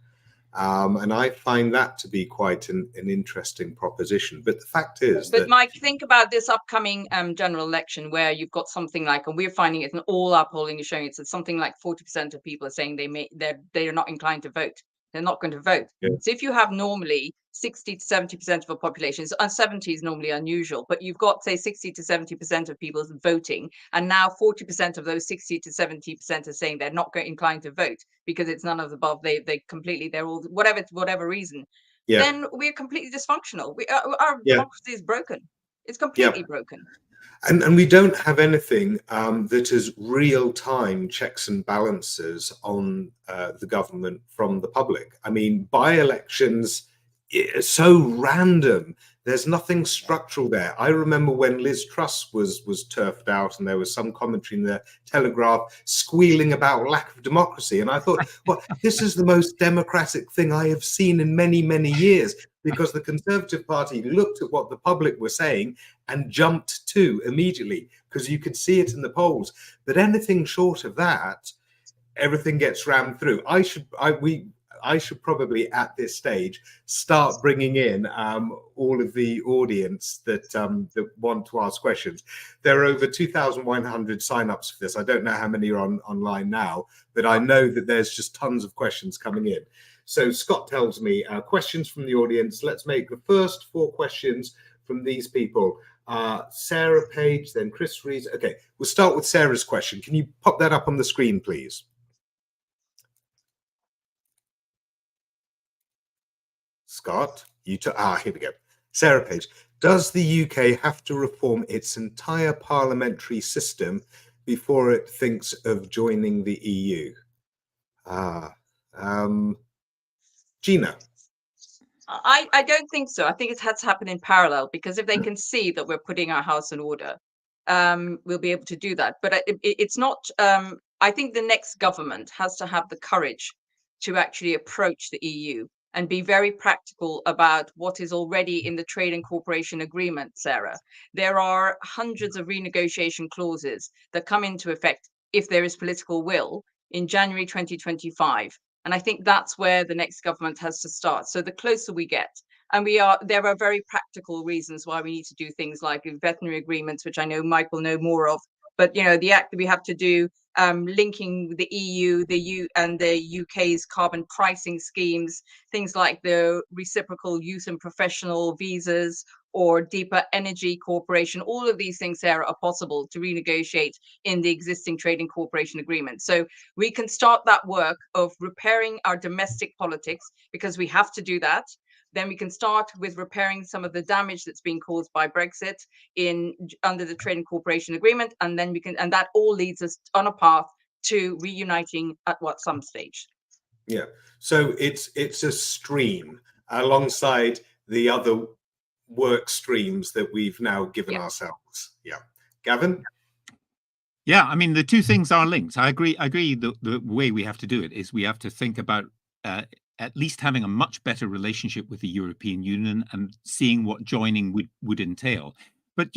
And I find that to be quite an interesting proposition. But the fact is that, Mike, think about this upcoming general election, where you've got something like, and we're finding it, and all our polling is showing it, that something like 40% of people are saying they are not inclined to vote. They're not going to vote. Yeah. So if you have normally 60 to 70% of a population, so 70 is normally unusual, but you've got, say, 60 to 70% of people voting, and now 40% of those 60 to 70% are saying they're not inclined to vote because it's none of the above. They're all whatever reason. Yeah. Then we're completely dysfunctional. Our democracy is broken. It's completely broken. And we don't have anything that is real-time checks and balances on the government from the public. I mean, by-elections are so random. There's nothing structural there. I remember when Liz Truss was turfed out, and there was some commentary in the Telegraph squealing about lack of democracy. And I thought, well, this is the most democratic thing I have seen in many, many years, because the Conservative Party looked at what the public were saying and jumped to immediately, because you could see it in the polls. But anything short of that, everything gets rammed through. I should probably at this stage start bringing in all of the audience that want to ask questions. There are over 2,100 signups for this. I don't know how many are online now, but I know that there's just tons of questions coming in. So Scott tells me questions from the audience. Let's make the first 4 questions from these people. Sarah Page, then Chris Rees. Okay, we'll start with Sarah's question. Can you pop that up on the screen, please? Scott, you took, here we go. Sarah Page, does the UK have to reform its entire parliamentary system before it thinks of joining the EU? Gina. I don't think so. I think it has to happen in parallel, because if they can see that we're putting our house in order, we'll be able to do that. But it's not. I think the next government has to have the courage to actually approach the EU and be very practical about what is already in the Trade and Cooperation Agreement, Sarah. There are hundreds of renegotiation clauses that come into effect, if there is political will, in January 2025. And I think that's where the next government has to start. So the closer we get, and there are very practical reasons why we need to do things like veterinary agreements, which I know Mike will know more of. But the act that we have to do, linking the EU, and the UK's carbon pricing schemes, things like the reciprocal youth and professional visas, or deeper energy cooperation. All of these things, Sarah, are possible to renegotiate in the existing trade and cooperation agreement. So we can start that work of repairing our domestic politics, because we have to do that. Then we can start with repairing some of the damage that's been caused by Brexit under the Trade and Cooperation Agreement, and then and that all leads us on a path to reuniting at some stage. Yeah. So it's a stream alongside the other work streams that we've now given ourselves. Yeah. Gavin? Yeah, I mean, the two things are linked. I agree. The way we have to do it is we have to think about at least having a much better relationship with the European Union and seeing what joining would entail. But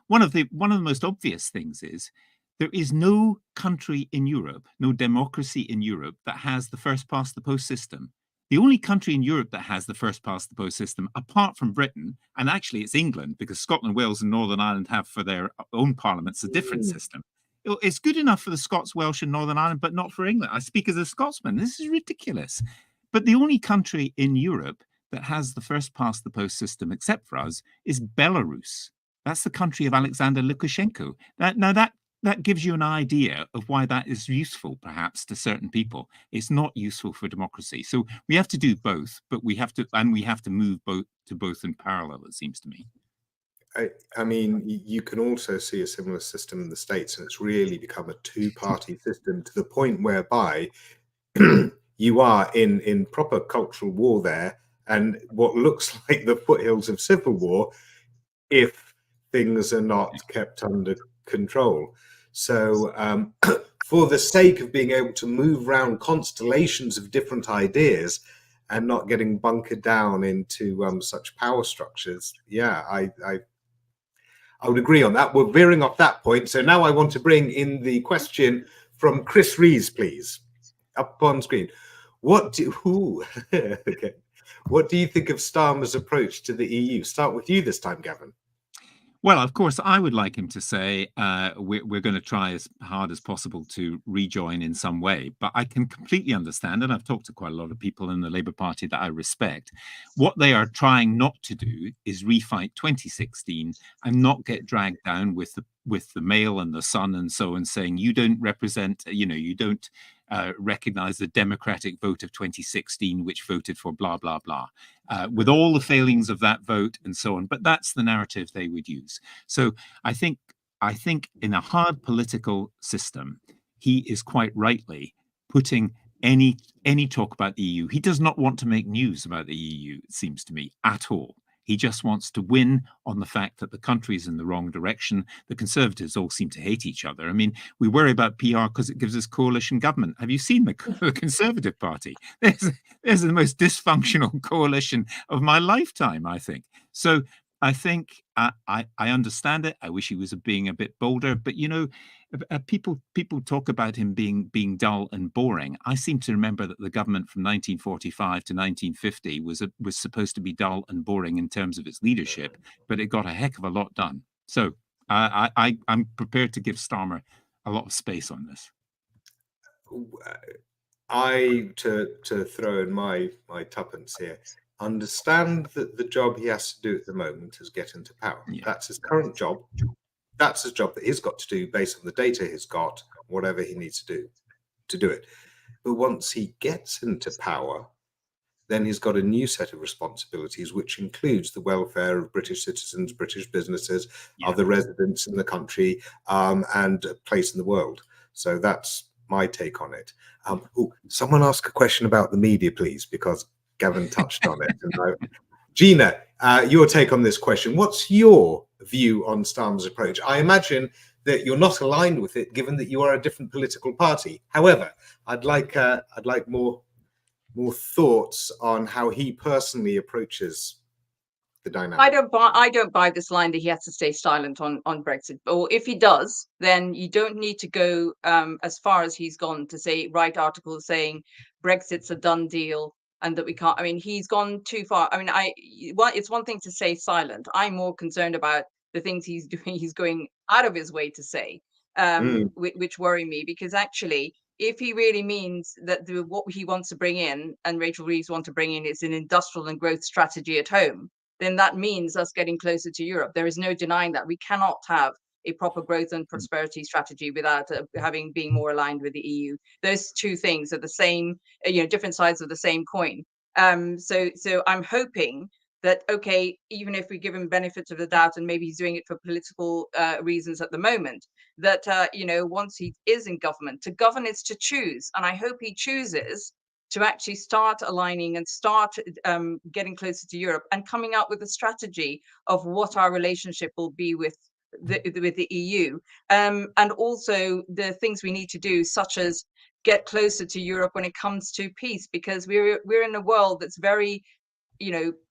one of the most obvious things is there is no country in Europe, no democracy in Europe that has the first past the post system. The only country in Europe that has the first past the post system, apart from Britain, and actually it's England, because Scotland, Wales, and Northern Ireland have for their own parliaments a different system. It's good enough for the Scots, Welsh, and Northern Ireland, but not for England. I speak as a Scotsman. This is ridiculous. But the only country in Europe that has the first past the post system, except for us, is Belarus. That's the country of Alexander Lukashenko. That gives you an idea of why that is useful, perhaps, to certain people. It's not useful for democracy. So we have to do both, but we have to move both in parallel, it seems to me. I mean, you can also see a similar system in the States, and it's really become a two-party system to the point whereby you are in proper cultural war there, and what looks like the foothills of civil war if things are not kept under control. So for the sake of being able to move around constellations of different ideas and not getting bunkered down into such power structures, yeah, I would agree on that. We're veering off that point. So now I want to bring in the question from Chris Rees, please, up on screen. What do you think of Starmer's approach to the EU? Start with you this time, Gavin. Well, of course, I would like him to say we're going to try as hard as possible to rejoin in some way. But I can completely understand, and I've talked to quite a lot of people in the Labour Party that I respect, what they are trying not to do is refight 2016 and not get dragged down with the Mail and the Sun and so on, saying you don't represent, you don't recognize the democratic vote of 2016, which voted for blah, blah, blah, with all the failings of that vote and so on. But that's the narrative they would use. So I think in a hard political system, he is quite rightly putting any talk about the EU. He does not want to make news about the EU, it seems to me, at all. He just wants to win on the fact that the country is in the wrong direction. The Conservatives all seem to hate each other. I mean, we worry about PR because it gives us coalition government. Have you seen the Conservative Party? There's the most dysfunctional coalition of my lifetime, I think. So I think I understand it. I wish he was being a bit bolder. But, people talk about him being dull and boring. I seem to remember that the government from 1945 to 1950 was supposed to be dull and boring in terms of its leadership, but it got a heck of a lot done. So I'm prepared to give Starmer a lot of space on this. To throw in my tuppence here, understand that the job he has to do at the moment is get into power. Yeah. That's his current job. That's his job that he's got to do based on the data he's got, whatever he needs to do it. But once he gets into power, then he's got a new set of responsibilities, which includes the welfare of British citizens, British businesses, other residents in the country, and a place in the world. So that's my take on it. Someone ask a question about the media, please, because Gavin touched on it. Gina, your take on this question. What's your view on Starmer's approach? I imagine that you're not aligned with it, given that you are a different political party. However, I'd like more thoughts on how he personally approaches the dynamic. I don't buy this line that he has to stay silent on Brexit. Or if he does, then you don't need to go as far as he's gone to write articles saying Brexit's a done deal and that we can't. I mean, he's gone too far. I mean, it's one thing to stay silent. I'm more concerned about the things he's doing. He's going out of his way to say, which worry me, because actually, if he really means that what he wants to bring in, and Rachel Reeves wants to bring in, is an industrial and growth strategy at home, then that means us getting closer to Europe. There is no denying that. We cannot have a proper growth and prosperity strategy without being more aligned with the EU. Those two things are the same, different sides of the same coin. So I'm hoping that, okay, even if we give him benefits of the doubt, and maybe he's doing it for political reasons at the moment, that once he is in government, to govern is to choose, and I hope he chooses to actually start aligning and start getting closer to Europe and coming up with a strategy of what our relationship will be with the EU, and also the things we need to do, such as get closer to Europe when it comes to peace, because we're in a world that's very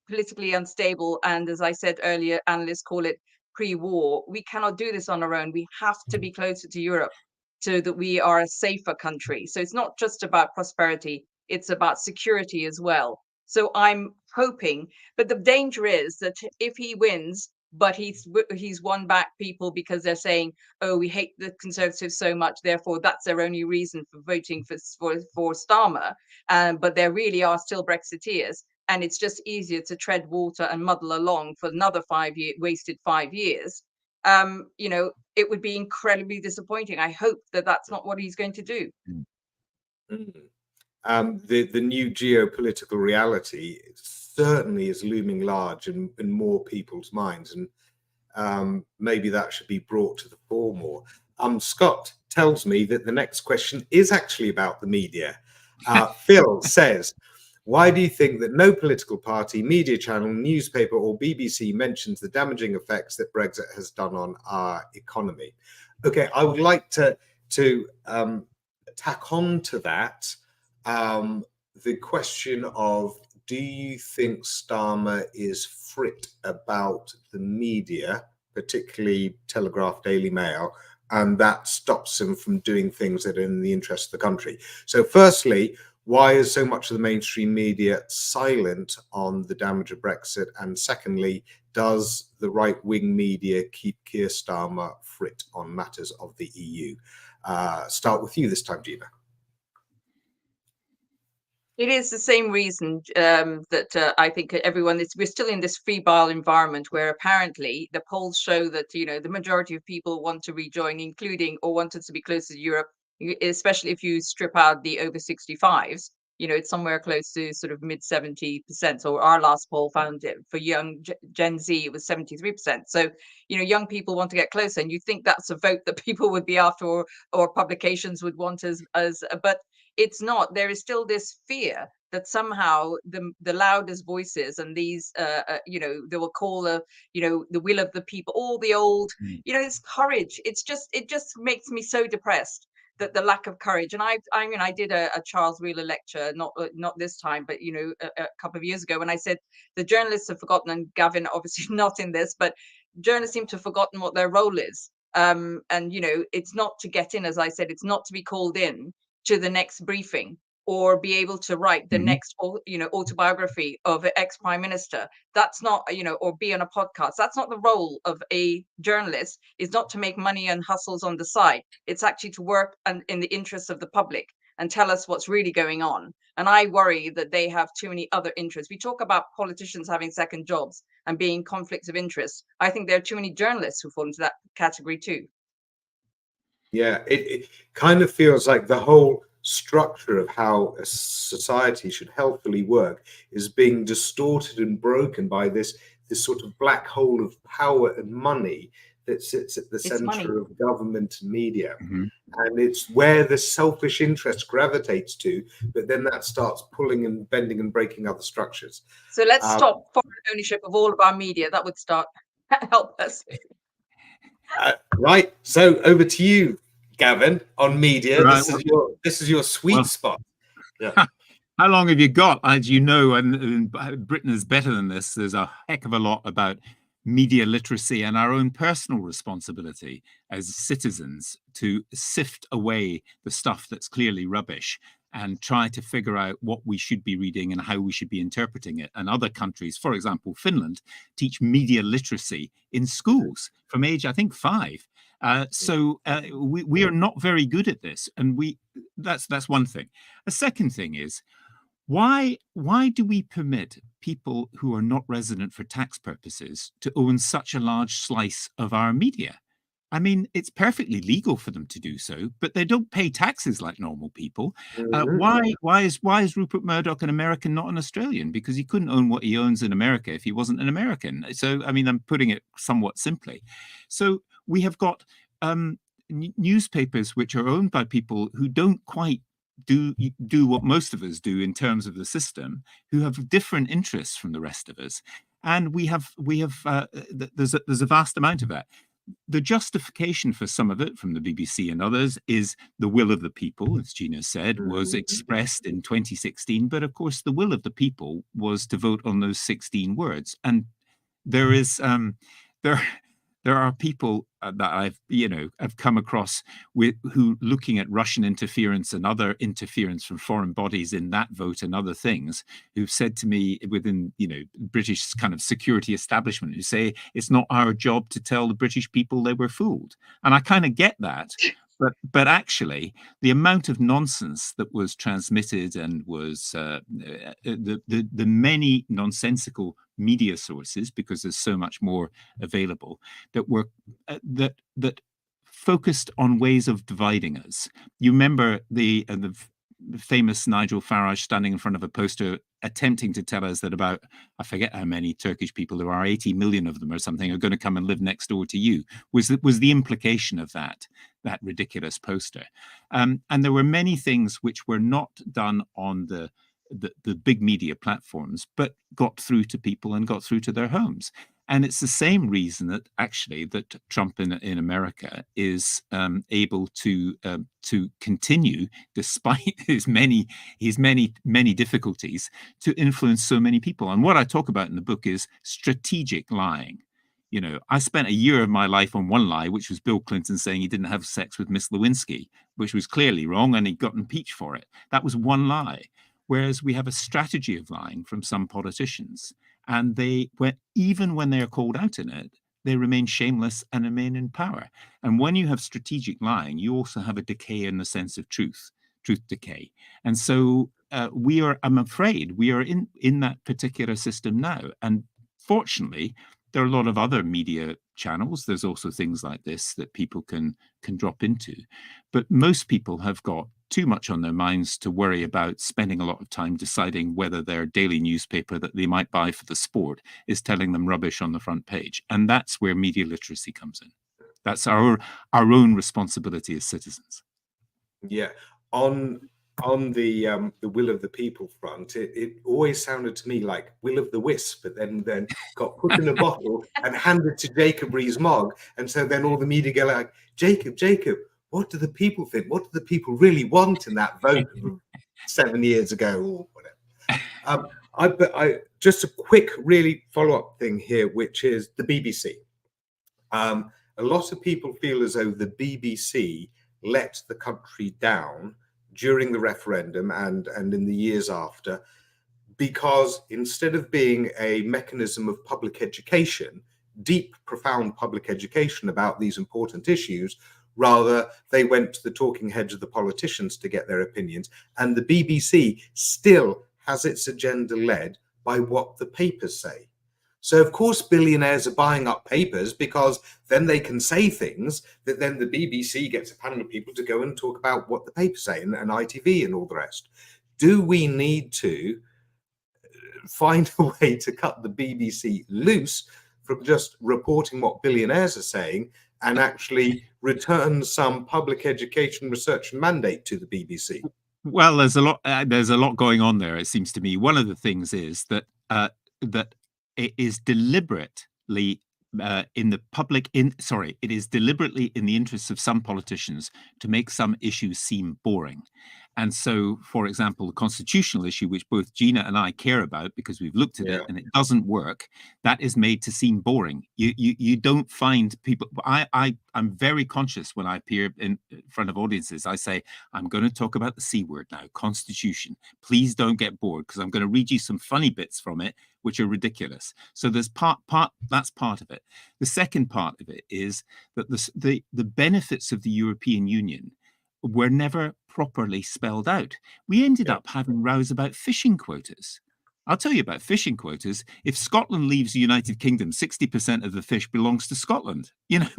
politically unstable, and as I said earlier, analysts call it pre-war. We cannot do this on our own. We have to be closer to Europe so that we are a safer country. So it's not just about prosperity, it's about security as well. So I'm hoping, but the danger is that if he wins, but he's won back people because they're saying, oh, we hate the Conservatives so much, therefore that's their only reason for voting for Starmer, but there really are still Brexiteers, and it's just easier to tread water and muddle along for another wasted 5 years. It would be incredibly disappointing. I hope that that's not what he's going to do. The new geopolitical reality certainly is looming large in more people's minds, and maybe that should be brought to the fore more. Scott tells me that the next question is actually about the media. Phil says, why do you think that no political party, media channel, newspaper or BBC mentions the damaging effects that Brexit has done on our economy? Okay, I would like to tack on to that the question of, do you think Starmer is frit about the media, particularly Telegraph, Daily Mail, and that stops him from doing things that are in the interest of the country? So firstly, why is so much of the mainstream media silent on the damage of Brexit? And secondly, does the right-wing media keep Keir Starmer frit on matters of the EU? Start with you this time, Gina. It is the same reason that I think we're still in this febrile environment where apparently the polls show that, the majority of people want to rejoin, including or wanted to be closer to Europe, especially if you strip out the over 65s. It's somewhere close to sort of mid 70%. So our last poll found it for young Gen Z, it was 73%. So, young people want to get closer, and you think that's a vote that people would be after, or publications would want but it's not. There is still this fear that somehow the loudest voices and these, they will call the will of the people, all the old, it's courage. It just makes me so depressed, that the lack of courage. And I did a Charles Wheeler lecture, not this time, but a couple of years ago, when I said the journalists have forgotten, and Gavin obviously not in this, but journalists seem to have forgotten what their role is. And it's not to get in, as I said, it's not to be called in to the next briefing, or be able to write the next autobiography of an ex-prime minister. That's not, or be on a podcast. That's not the role of a journalist. Is not to make money and hustles on the side. It's actually to work in the interests of the public. and tell us what's really going on. And I worry that they have too many other interests. We talk about politicians having second jobs and being conflicts of interest. I think there are too many journalists who fall into that category too. Yeah, it kind of feels like the whole structure of how a society should healthily work is being distorted and broken by this sort of black hole of power and money that sits at the center of government and media. Mm-hmm. And it's where the selfish interest gravitates to, but then that starts pulling and bending and breaking other structures. So let's stop foreign ownership of all of our media. That would help us. Right. So over to you, Gavin, on media. Right. This is your sweet spot. Yeah. How long have you got? As you know, and Britain is better than this. There's a heck of a lot about media literacy and our own personal responsibility as citizens to sift away the stuff that's clearly rubbish and try to figure out what we should be reading and how we should be interpreting it. And other countries, for example, Finland, teach media literacy in schools from age, I think, 5. So we are not very good at this, and that's one thing. A second thing is, why do we permit people who are not resident for tax purposes to own such a large slice of our media? I mean, it's perfectly legal for them to do so, but they don't pay taxes like normal people. Why is Rupert Murdoch an American, not an Australian? Because he couldn't own what he owns in America if he wasn't an American. So, I mean, I'm putting it somewhat simply. So we have got newspapers which are owned by people who don't quite do what most of us do in terms of the system, who have different interests from the rest of us, and there's a vast amount of that. The justification for some of it from the BBC and others is the will of the people, as Gina said, was expressed in 2016. But of course, the will of the people was to vote on those 16 words, and there is there are people that I've come across who looking at Russian interference and other interference from foreign bodies in that vote and other things, who've said to me within British kind of security establishment, who say it's not our job to tell the British people they were fooled. And I kind of get that. But actually, the amount of nonsense that was transmitted and was the many nonsensical media sources, because there's so much more available, that were that focused on ways of dividing us. You remember the famous Nigel Farage standing in front of a poster attempting to tell us that about, I forget how many Turkish people there are, 80 million of them or something, are going to come and live next door to you, was the implication of that ridiculous poster. And there were many things which were not done on the big media platforms, but got through to people and got through to their homes. And it's the same reason that actually that Trump in America is able to continue, despite his many difficulties, to influence so many people. And what I talk about in the book is strategic lying. I spent a year of my life on one lie, which was Bill Clinton saying he didn't have sex with Miss Lewinsky, which was clearly wrong, and he got impeached for it. That was one lie. Whereas we have a strategy of lying from some politicians, and even when they are called out in it, they remain shameless and remain in power. And when you have strategic lying, you also have a decay in the sense of truth decay. And so I'm afraid we are in that particular system now. And fortunately, there are a lot of other media channels. There's also things like this that people can drop into. But most people have got too much on their minds to worry about spending a lot of time deciding whether their daily newspaper that they might buy for the sport is telling them rubbish on the front page. And that's where media literacy comes in. That's our own responsibility as citizens. Yeah. On the will of the people front, it always sounded to me like will of the wisp, but then got put in a bottle and handed to Jacob Rees-Mogg. And so then all the media go like, Jacob, what do the people think? What do the people really want in that vote 7 years ago or whatever? I just a quick, really follow-up thing here, which is the BBC. A lot of people feel as though the BBC let the country down during the referendum and in the years after, because instead of being a mechanism of public education, deep, profound public education about these important issues, Rather, they went to the talking heads of the politicians to get their opinions. And the BBC still has its agenda led by what the papers say. So, of course, billionaires are buying up papers because then they can say things that then the BBC gets a panel of people to go and talk about what the papers say, and ITV and all the rest. Do we need to find a way to cut the BBC loose from just reporting what billionaires are saying and actually return some public education research and mandate to the BBC? Well, there's a lot going on there. It seems to me. One of the things is that that it is deliberately it is deliberately in the interests of some politicians to make some issues seem boring. And so, for example, the constitutional issue, which both Gina and I care about because we've looked at it and it doesn't work, that is made to seem boring. You don't find people. I'm very conscious when I appear in front of audiences. I say, I'm going to talk about the C word now, Constitution. Please don't get bored, because I'm going to read you some funny bits from it, which are ridiculous. So there's that's part of it. The second part of it is that the benefits of the European Union were never properly spelled out. We ended up having rows about fishing quotas. I'll tell you about fishing quotas. If Scotland leaves the United Kingdom, 60% of the fish belongs to Scotland,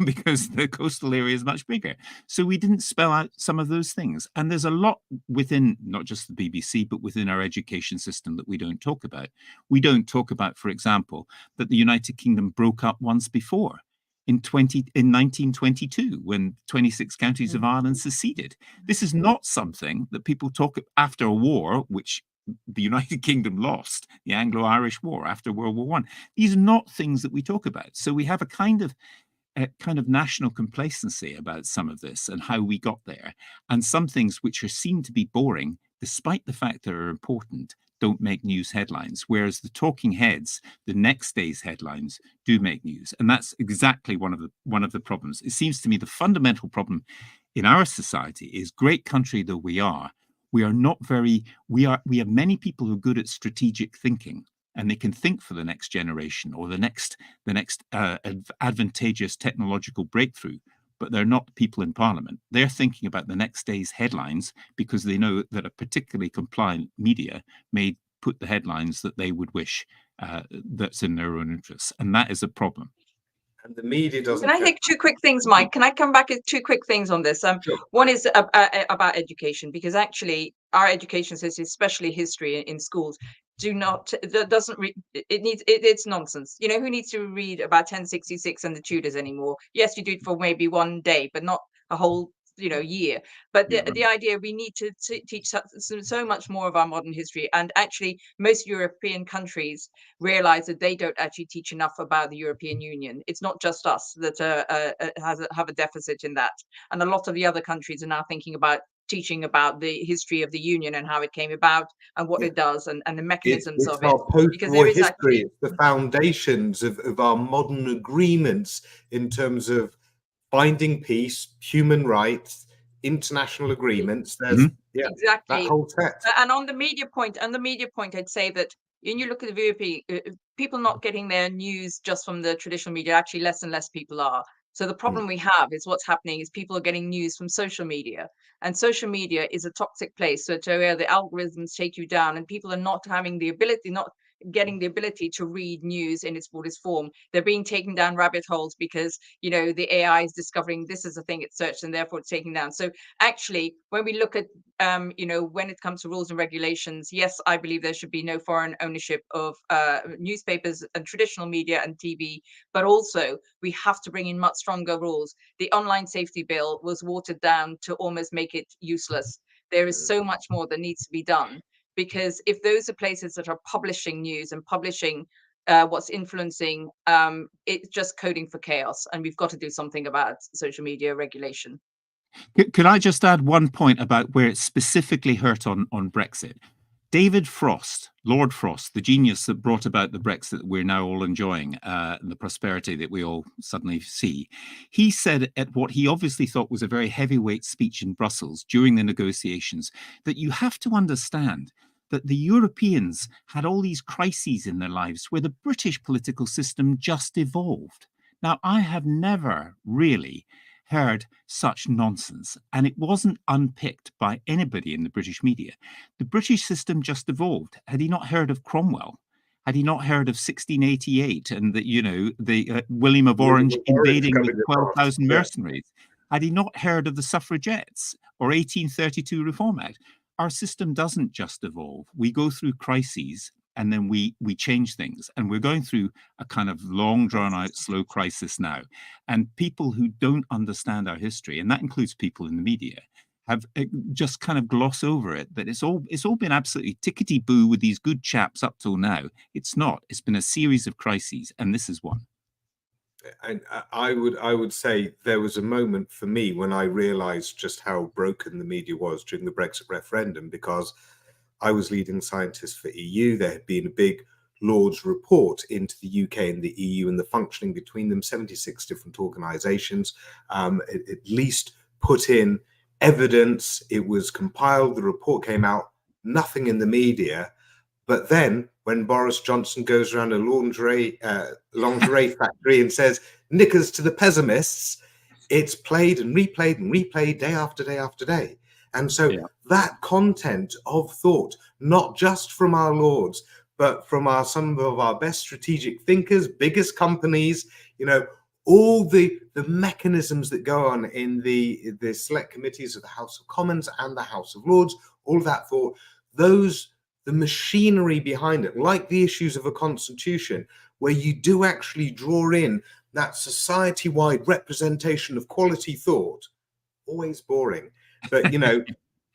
because the coastal area is much bigger. So we didn't spell out some of those things. And there's a lot within, not just the BBC, but within our education system that we don't talk about. We don't talk about, for example, that the United Kingdom broke up once before. In 1922, when 26 counties of Ireland seceded. This is not something that people talk after a war, which the United Kingdom lost, the Anglo-Irish War after World War I. These are not things that we talk about. So we have a kind of national complacency about some of this and how we got there. And some things which are seen to be boring, despite the fact that are important, don't make news headlines, whereas the talking heads, the next day's headlines, do make news. And that's exactly one of the problems. It seems to me the fundamental problem in our society is, great country though we are, we have many people who are good at strategic thinking, and they can think for the next generation or the next advantageous technological breakthrough. But they're not people in Parliament. They're thinking about the next day's headlines because they know that a particularly compliant media may put the headlines that they would wish that's in their own interests. And that is a problem. And the media doesn't. Can I take two quick things, Mike? Can I come back with two quick things on this? Sure. One is about education, because actually our education system, especially history in schools, it's nonsense. Who needs to read about 1066 and the Tudors anymore? Yes, you do it for maybe one day, but not a whole year. But the idea, we need to teach so much more of our modern history. And actually most European countries realize that they don't actually teach enough about the European Union. It's not just us that have a deficit in that, and a lot of the other countries are now thinking about teaching about the history of the union and how it came about and what it does and the mechanisms of it. Our post-war history, it's the foundations of our modern agreements in terms of finding peace, human rights, international agreements. There's exactly that whole set. And on the media point, I'd say that when you look at the VOP, people not getting their news just from the traditional media, actually less and less people are. So the problem we have is what's happening is people are getting news from social media, and social media is a toxic place. So to where the algorithms take you down, and people are not having the ability, not getting the ability to read news in its fullest form. They're being taken down rabbit holes because the AI is discovering this is a thing it's searched, and therefore it's taken down. So actually, when we look at when it comes to rules and regulations, yes, I believe there should be no foreign ownership of newspapers and traditional media and TV, but also we have to bring in much stronger rules. The online safety bill was watered down to almost make it useless. There is so much more that needs to be done, because if those are places that are publishing news and publishing what's influencing, it's just coding for chaos, and we've got to do something about social media regulation. Could I just add one point about where it specifically hurt on Brexit? David Frost, Lord Frost, the genius that brought about the Brexit that we're now all enjoying, the prosperity that we all suddenly see, he said at what he obviously thought was a very heavyweight speech in Brussels during the negotiations, that you have to understand that the Europeans had all these crises in their lives where the British political system just evolved. Now, I have never really heard such nonsense, and it wasn't unpicked by anybody in the British media. The British system just evolved. Had he not heard of Cromwell? Had he not heard of 1688 and the William of Orange invading with 12,000 mercenaries? Had he not heard of the suffragettes or 1832 Reform Act? Our system doesn't just evolve. We go through crises and then we change things. And we're going through a kind of long, drawn-out, slow crisis now. And people who don't understand our history, and that includes people in the media, have just kind of gloss over it, that it's all been absolutely tickety-boo with these good chaps up till now. It's not. It's been a series of crises, and this is one. And I would say there was a moment for me when I realized just how broken the media was during the Brexit referendum, because I was leading scientist for EU. There had been a big Lords report into the UK and the EU and the functioning between them, 76 different organizations, at least put in evidence. It was compiled, the report came out, nothing in the media. But then when Boris Johnson goes around a lingerie factory and says, knickers to the pessimists, it's played and replayed day after day after day. And so that content of thought, not just from our lords, but from some of our best strategic thinkers, biggest companies, all the mechanisms that go on in the select committees of the House of Commons and the House of Lords, all of that thought, the machinery behind it, like the issues of a constitution, where you do actually draw in that society-wide representation of quality thought, always boring. But,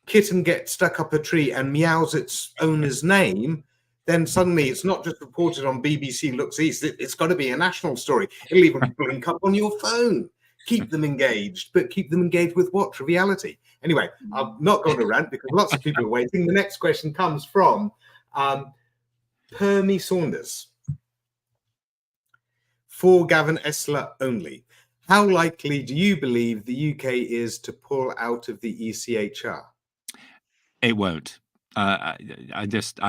kitten gets stuck up a tree and meows its owner's name, then suddenly it's not just reported on BBC Looks East, it's got to be a national story. It'll even blink up on your phone. Keep them engaged, but keep them engaged with what? Triviality. Anyway, I'm not going to rant because lots of people are waiting. The next question comes from Permy Saunders. For Gavin Esler only, how likely do you believe the UK is to pull out of the ECHR? It won't. I just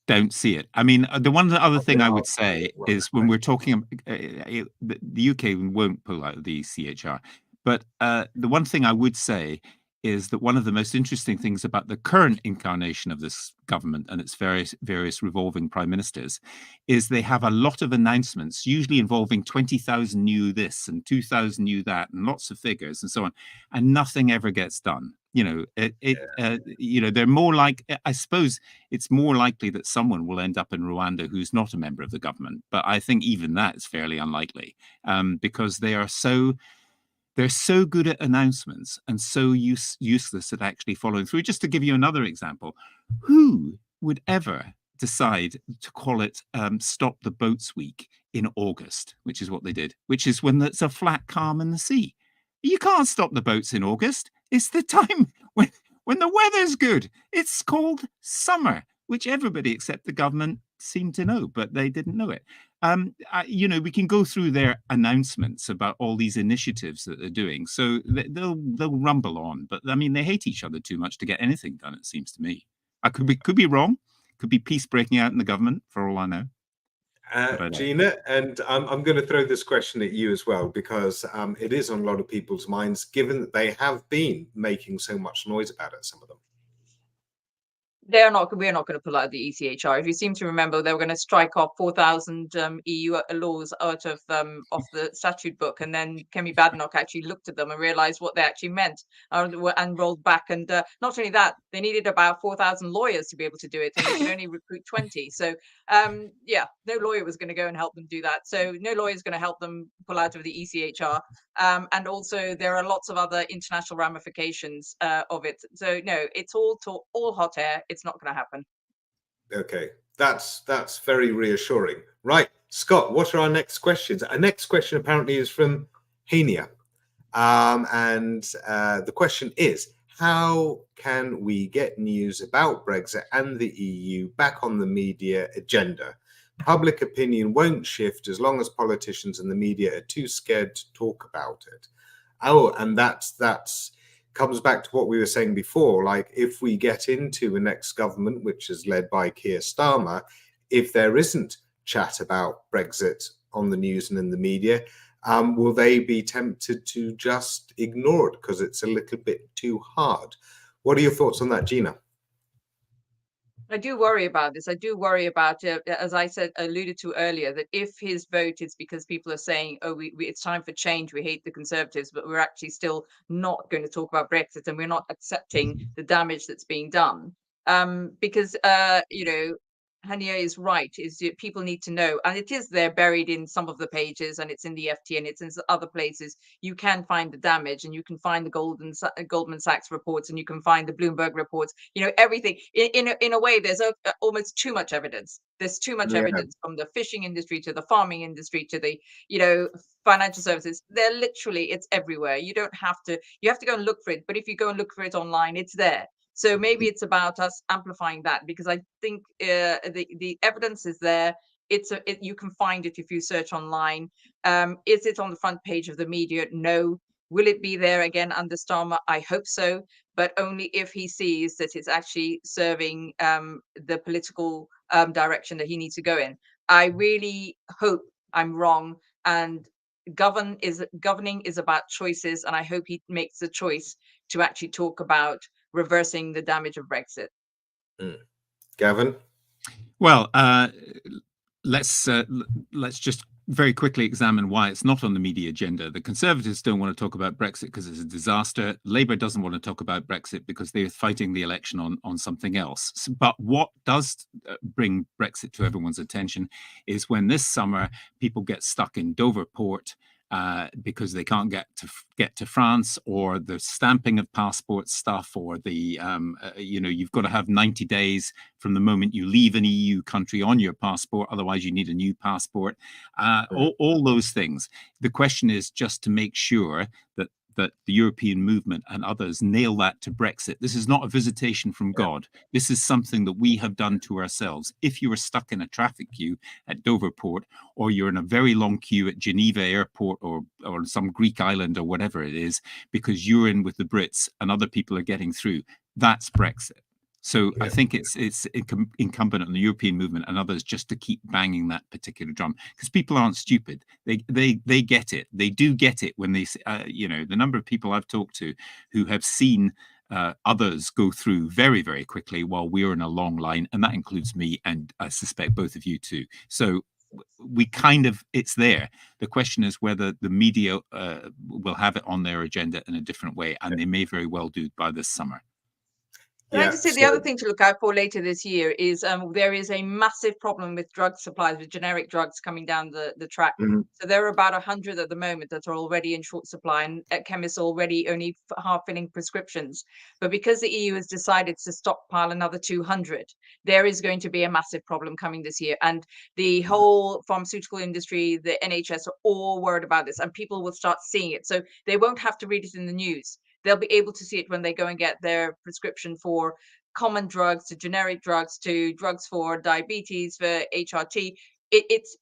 don't see it. I mean, the other thing I would say is when we're talking, the UK won't pull out of the ECHR. But the one thing I would say is that one of the most interesting things about the current incarnation of this government and its various revolving prime ministers is they have a lot of announcements, usually involving 20,000 new this and 2,000 new that and lots of figures and so on, and nothing ever gets done. They're more like, I suppose it's more likely that someone will end up in Rwanda who's not a member of the government. But I think even that is fairly unlikely because they're so good at announcements and so useless at actually following through. Just to give you another example, who would ever decide to call it Stop the Boats Week in August, which is what they did, which is when it's a flat calm in the sea? You can't stop the boats in August. It's the time when the weather's good. It's called summer, which everybody except the government seemed to know, but they didn't know it. We can go through their announcements about all these initiatives that they're doing. So they'll rumble on, but I mean, they hate each other too much to get anything done, it seems to me. I could be wrong. Could be peace breaking out in the government for all I know. Gina, and I'm going to throw this question at you as well, because it is on a lot of people's minds, given that they have been making so much noise about it, some of them. We're not going to pull out the ECHR. If you seem to remember, they were going to strike off 4,000 EU laws out of the statute book, and then Kemi Badenoch actually looked at them and realised what they actually meant and rolled back. And not only that, they needed about 4,000 lawyers to be able to do it, and they could only recruit 20. So no lawyer was going to go and help them do that. So no lawyer is going to help them pull out of the ECHR. And also there are lots of other international ramifications of it. So no, it's all hot air. It's not going to happen. Okay, that's very reassuring. Right, Scott, what are our next questions? Our next question apparently is from Hania. And the question is, how can we get news about Brexit and the EU back on the media agenda? Public opinion won't shift as long as politicians and the media are too scared to talk about it. Oh, and that's comes back to what we were saying before. Like, if we get into a next government, which is led by Keir Starmer, if there isn't chat about Brexit on the news and in the media, will they be tempted to just ignore it because it's a little bit too hard? What are your thoughts on that, Gina? I do worry about this. I do worry about, as I said, alluded to earlier, that if his vote is because people are saying, oh, it's time for change, we hate the Conservatives, but we're actually still not going to talk about Brexit, and we're not accepting the damage that's being done. Because, Hania is right, people need to know, and it is there buried in some of the pages, and it's in the FT, and it's in other places. You can find the damage, and you can find the Goldman Sachs reports, and you can find the Bloomberg reports, everything. In a way, there's almost too much evidence. There's too much evidence, from the fishing industry to the farming industry to the, financial services. They're literally, it's everywhere. You have to go and look for it. But if you go and look for it online, it's there. So maybe it's about us amplifying that, because I think the evidence is there. You can find it if you search online. Is it on the front page of the media? No. Will it be there again under Starmer? I hope so, but only if he sees that it's actually serving the political direction that he needs to go in. I really hope I'm wrong, and governing is about choices, and I hope he makes the choice to actually talk about reversing the damage of Brexit. Gavin? Well, let's just very quickly examine why it's not on the media agenda. The Conservatives don't want to talk about Brexit because it's a disaster. Labour doesn't want to talk about Brexit because they're fighting the election on something else. But what does bring Brexit to everyone's attention is when this summer people get stuck in Dover port because they can't get to France, or the stamping of passport stuff, or the you've got to have 90 days from the moment you leave an EU country on your passport, otherwise you need a new passport. All those things. The question is just to make sure that the European movement and others nail that to Brexit. This is not a visitation from God. This is something that we have done to ourselves. If you are stuck in a traffic queue at Dover Port, or you're in a very long queue at Geneva Airport, or some Greek island, or whatever it is, because you're in with the Brits and other people are getting through, that's Brexit. So I think it's incumbent on the European movement and others just to keep banging that particular drum, because people aren't stupid. They get it. They do get it when they, the number of people I've talked to who have seen others go through very, very quickly while we're in a long line, and that includes me, and I suspect both of you too. So it's there. The question is whether the media will have it on their agenda in a different way, and they may very well do by this summer. Can I just say the other thing to look out for later this year is there is a massive problem with drug supplies, with generic drugs coming down the track. So there are about 100 at the moment that are already in short supply, and chemists already only half filling prescriptions. But because the EU has decided to stockpile another 200, there is going to be a massive problem coming this year. And the whole pharmaceutical industry, the NHS, are all worried about this, and people will start seeing it. So they won't have to read it in the news. They'll be able to see it when they go and get their prescription for common drugs, to generic drugs, to drugs for diabetes, for HRT. It's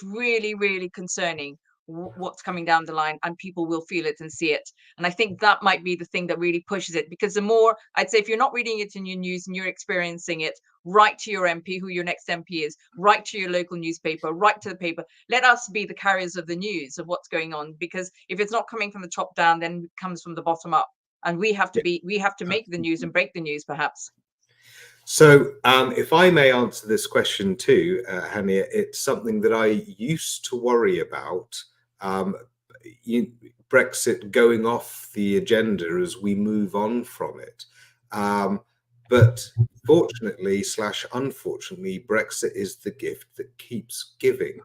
really, really concerning what's coming down the line, and people will feel it and see it. And I think that might be the thing that really pushes it, because the more, I'd say, if you're not reading it in your news and you're experiencing it, write to your MP, who your next MP is, write to your local newspaper, write to the paper. Let us be the carriers of the news of what's going on, because if it's not coming from the top down, then it comes from the bottom up, and we have to make the news and break the news, perhaps. So if I may answer this question too, Hania, it's something that I used to worry about, Brexit going off the agenda as we move on from it. But fortunately / unfortunately, Brexit is the gift that keeps giving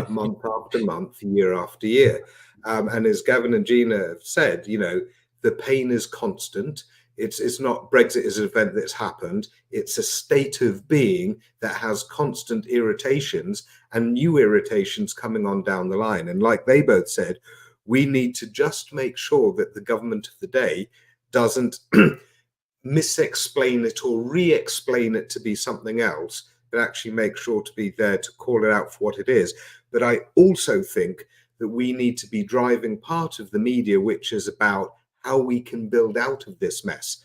month after month, year after year. And as Gavin and Gina have said, the pain is constant. It's not Brexit is an event that's happened. It's a state of being that has constant irritations and new irritations coming on down the line. And like they both said, we need to just make sure that the government of the day doesn't misexplain it or re-explain it to be something else, but actually make sure to be there to call it out for what it is. But I also think that we need to be driving part of the media, which is about how we can build out of this mess.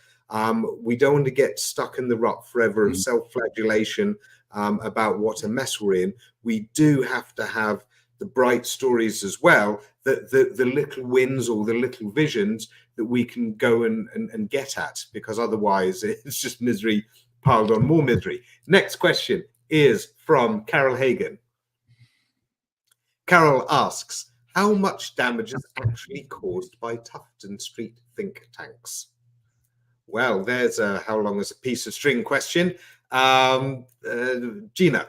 We don't want to get stuck in the rut forever of self-flagellation about what a mess we're in. We do have to have the bright stories as well, the little wins or the little visions that we can go and get at, because otherwise it's just misery piled on more misery. Next question is from Carol Hagan. Carol asks, how much damage is actually caused by Tufton Street think tanks? Well, there's a how long is a piece of string question. Gina.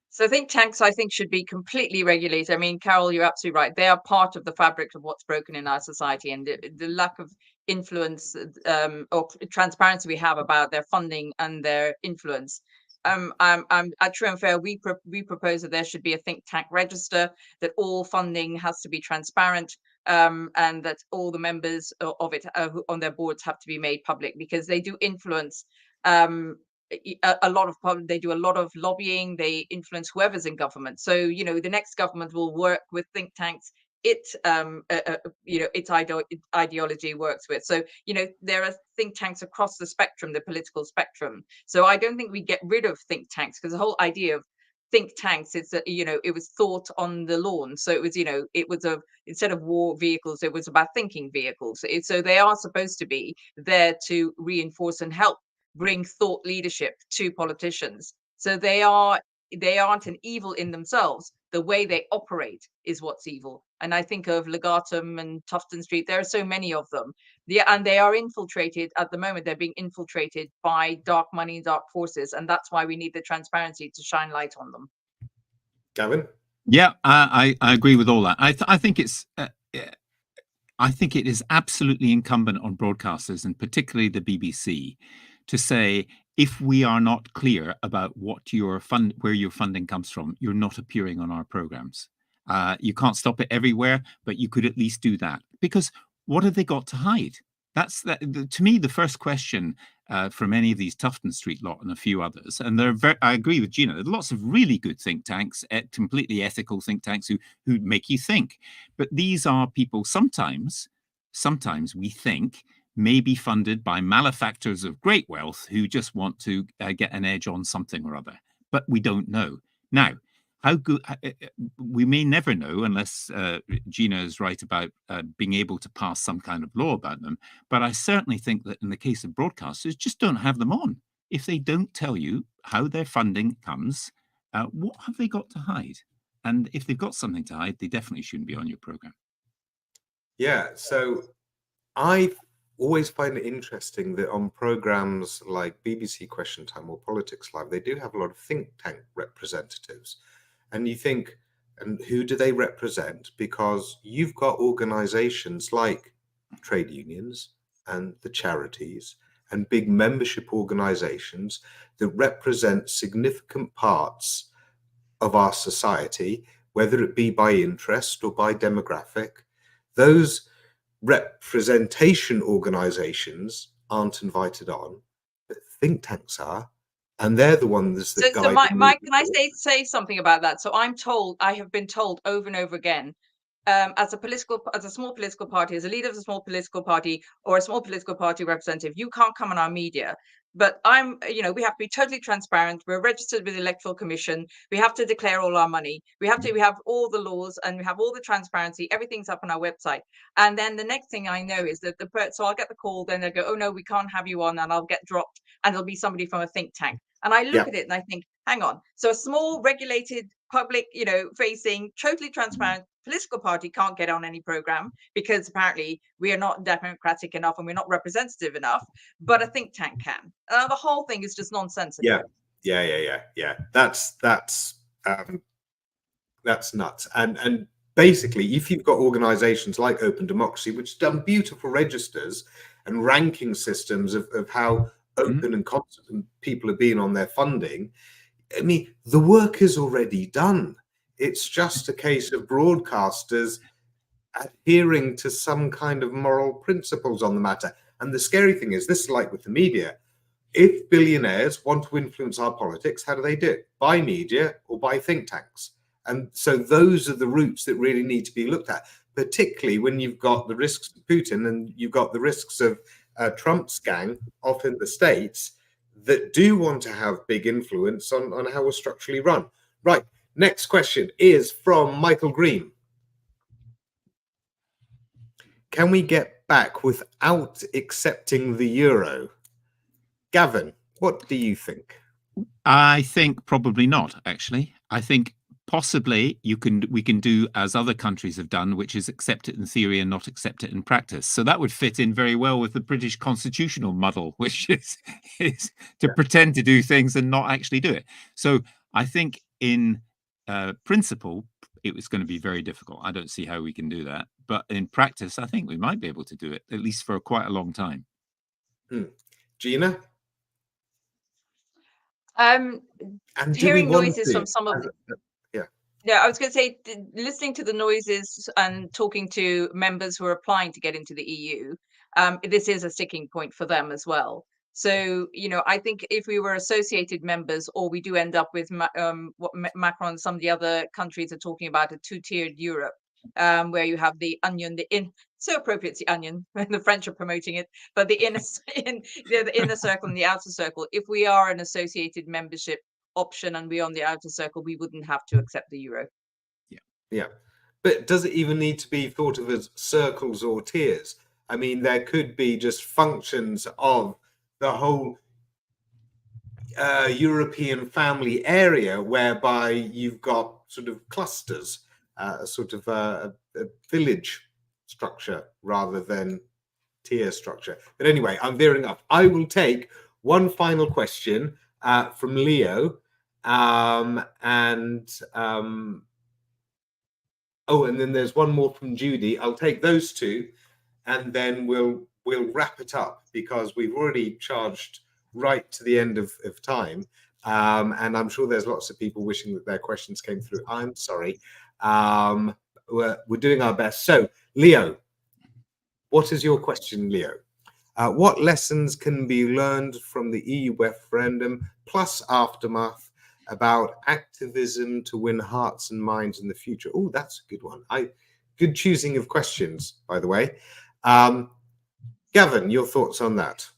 So think tanks, I think, should be completely regulated. I mean, Carol, you're absolutely right. They are part of the fabric of what's broken in our society, and the lack of influence or transparency we have about their funding and their influence. At True and Fair, we propose that there should be a think tank register, that all funding has to be transparent, and that all the members of it on their boards have to be made public, because they do influence a lot of they do a lot of lobbying. They influence whoever's in government. So the next government will work with think tanks its ideology works with. So there are think tanks across the spectrum, the political spectrum. So I don't think we get rid of think tanks, because the whole idea of think tanks is that it was thought on the lawn. So it was instead of war vehicles, it was about thinking vehicles. So they are supposed to be there to reinforce and help bring thought leadership to politicians. So they aren't an evil in themselves. The way they operate is what's evil. And I think of Legatum and Tufton Street. There are so many of them. And they are infiltrated at the moment. They're being infiltrated by dark money, dark forces. And that's why we need the transparency to shine light on them. Gavin? Yeah, I agree with all that. I think it's I think it is absolutely incumbent on broadcasters, and particularly the BBC, to say, if we are not clear about what where your funding comes from, you're not appearing on our programs. You can't stop it everywhere, but you could at least do that. Because what have they got to hide? That's to me the first question from any of these Tufton Street lot and a few others. And I agree with Gina. There are lots of really good think tanks, completely ethical think tanks who make you think. But these are people sometimes we think may be funded by malefactors of great wealth who just want to get an edge on something or other. But we don't know. Now, how good we may never know unless Gina is right about being able to pass some kind of law about them. But I certainly think that in the case of broadcasters, just don't have them on. If they don't tell you how their funding comes, what have they got to hide? And if they've got something to hide, they definitely shouldn't be on your program. Yeah, so I always find it interesting that on programs like BBC Question Time or Politics Live, they do have a lot of think tank representatives. And you think, and who do they represent? Because you've got organizations like trade unions and the charities and big membership organizations that represent significant parts of our society, whether it be by interest or by demographic. Those representation organizations aren't invited on, but think tanks are. And they're the ones that guide. So Mike, can I say something about that? So I have been told over and over again, as a small political party, as a leader of a small political party or a small political party representative, you can't come on our media. But we have to be totally transparent. We're registered with the Electoral Commission. We have to declare all our money. We have all the laws and we have all the transparency. Everything's up on our website. And then the next thing I know is that so I'll get the call. Then they'll go, oh no, we can't have you on, and I'll get dropped. And there'll be somebody from a think tank. And I look at it and I think, hang on. So a small, regulated, public, facing, totally transparent political party can't get on any program because apparently we are not democratic enough and we're not representative enough, but a think tank can. The whole thing is just nonsensical. Yeah. That's nuts. And basically, if you've got organizations like Open Democracy, which have done beautiful registers and ranking systems of how open and constant people have been on their funding, I mean, the work is already done. It's just a case of broadcasters adhering to some kind of moral principles on the matter. And the scary thing is, this is like with the media. If billionaires want to influence our politics, how do they do it? By media or by think tanks. And so those are the routes that really need to be looked at, particularly when you've got the risks of Putin and you've got the risks of Trump's gang off in the States that do want to have big influence on how we're structurally run. Right. Next question is from Michael Green. Can we get back without accepting the euro? Gavin, what do you think? I think probably not, actually. I think possibly we can do as other countries have done, which is accept it in theory and not accept it in practice. So that would fit in very well with the British constitutional muddle, which is to pretend to do things and not actually do it. So I think in principle, it was going to be very difficult. I don't see how we can do that. But in practice, I think we might be able to do it, at least for quite a long time. Gina? And hearing noises from some of the, I was going to say, listening to the noises and talking to members who are applying to get into the EU, this is a sticking point for them as well. So, I think if we were associated members, or we do end up with what Macron and some of the other countries are talking about, a two-tiered Europe, where you have the onion, so appropriate, the onion, when the French are promoting it, but the inner circle and the outer circle. If we are an associated membership option and we're on the outer circle, we wouldn't have to accept the euro. Yeah. But does it even need to be thought of as circles or tiers? I mean, there could be just functions of the whole European family area whereby you've got sort of clusters, sort of a village structure rather than tier structure. But anyway, I'm veering up. I will take one final question from Leo, and then there's one more from Judy. I'll take those two, and then we'll wrap it up, because we've already charged right to the end of time, and I'm sure there's lots of people wishing that their questions came through. I'm sorry. We're doing our best. So, Leo, what is your question, Leo? What lessons can be learned from the EU referendum plus aftermath about activism to win hearts and minds in the future? Oh, that's a good one. Good choosing of questions, by the way. Gavin, your thoughts on that?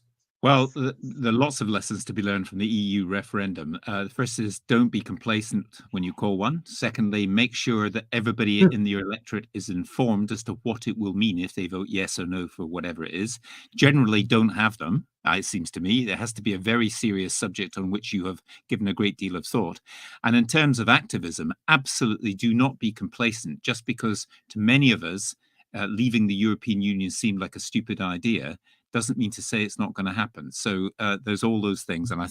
Well, there are lots of lessons to be learned from the EU referendum. The first is don't be complacent when you call one. Secondly, make sure that everybody in your electorate is informed as to what it will mean if they vote yes or no for whatever it is. Generally, don't have them, it seems to me. There has to be a very serious subject on which you have given a great deal of thought. And in terms of activism, absolutely do not be complacent. Just because to many of us, leaving the European Union seemed like a stupid idea, doesn't mean to say it's not going to happen. So there's all those things. And I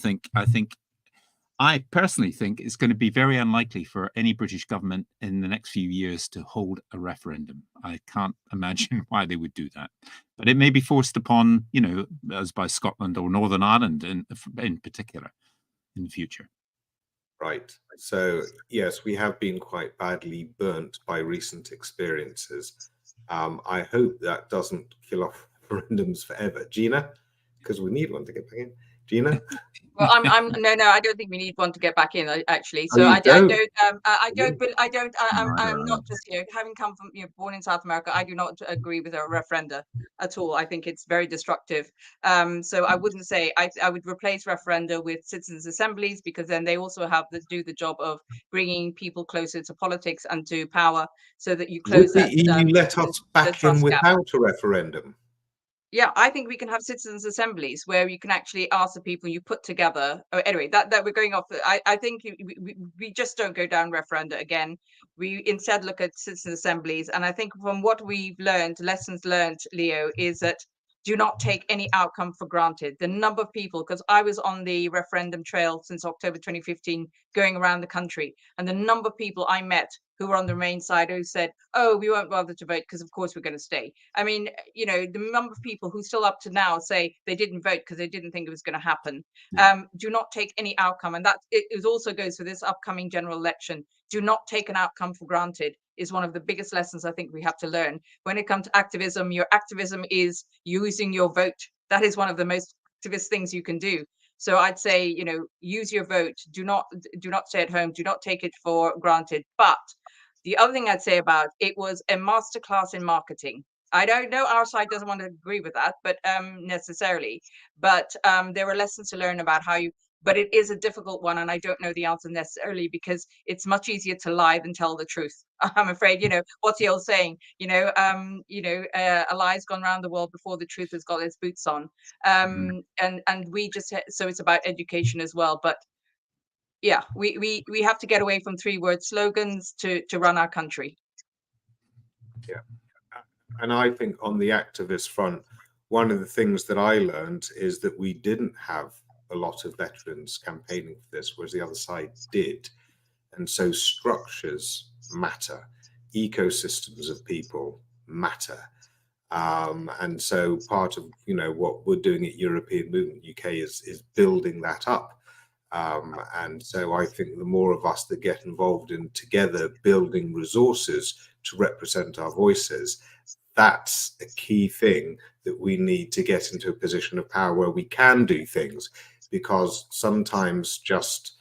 personally think it's going to be very unlikely for any British government in the next few years to hold a referendum. I can't imagine why they would do that. But it may be forced upon, as by Scotland or Northern Ireland in particular in the future. Right. So, yes, we have been quite badly burnt by recent experiences. I hope that doesn't kill off referendums forever. Gina, because we need one to get back in. Gina? Well, no, I don't think we need one to get back in, actually. So I'm not just, having come from, born in South America, I do not agree with a referenda at all. I think it's very destructive. So I wouldn't say, I would replace referenda with citizens' assemblies, because then they also do the job of bringing people closer to politics and to power, so that you close that. You let us back in without a referendum. Yeah, I think we can have citizens' assemblies where you can actually ask the people you put together. Oh, anyway, that we're going off. I think we just don't go down referenda again. We instead look at citizen assemblies. And I think from what we've learned, lessons learned, Leo, is that do not take any outcome for granted. The number of people, because I was on the referendum trail since October 2015, going around the country, and the number of people I met who were on the Remain side who said, oh, we won't bother to vote because of course we're going to stay. I mean, the number of people who still up to now say they didn't vote because they didn't think it was going to happen. Do not take any outcome. And that it also goes for this upcoming general election. Do not take an outcome for granted is one of the biggest lessons I think we have to learn. When it comes to activism, your activism is using your vote. That is one of the most activist things you can do. So I'd say, use your vote. Do not stay at home. Do not take it for granted. But the other thing I'd say about it was a masterclass in marketing. I don't know, our side doesn't want to agree with that, but necessarily. But there were lessons to learn about how you but it is a difficult one, and I don't know the answer necessarily, because it's much easier to lie than tell the truth. I'm afraid, what's the old saying? A lie's gone around the world before the truth has got its boots on. And we just, so it's about education as well. But yeah, we have to get away from 3-word slogans to run our country. Yeah, and I think on the activist front, one of the things that I learned is that we didn't have a lot of veterans campaigning for this, whereas the other side did. And so structures matter, ecosystems of people matter. And so part of what we're doing at European Movement UK is building that up. And so I think the more of us that get involved in together building resources to represent our voices, that's a key thing that we need to get into a position of power where we can do things, because sometimes just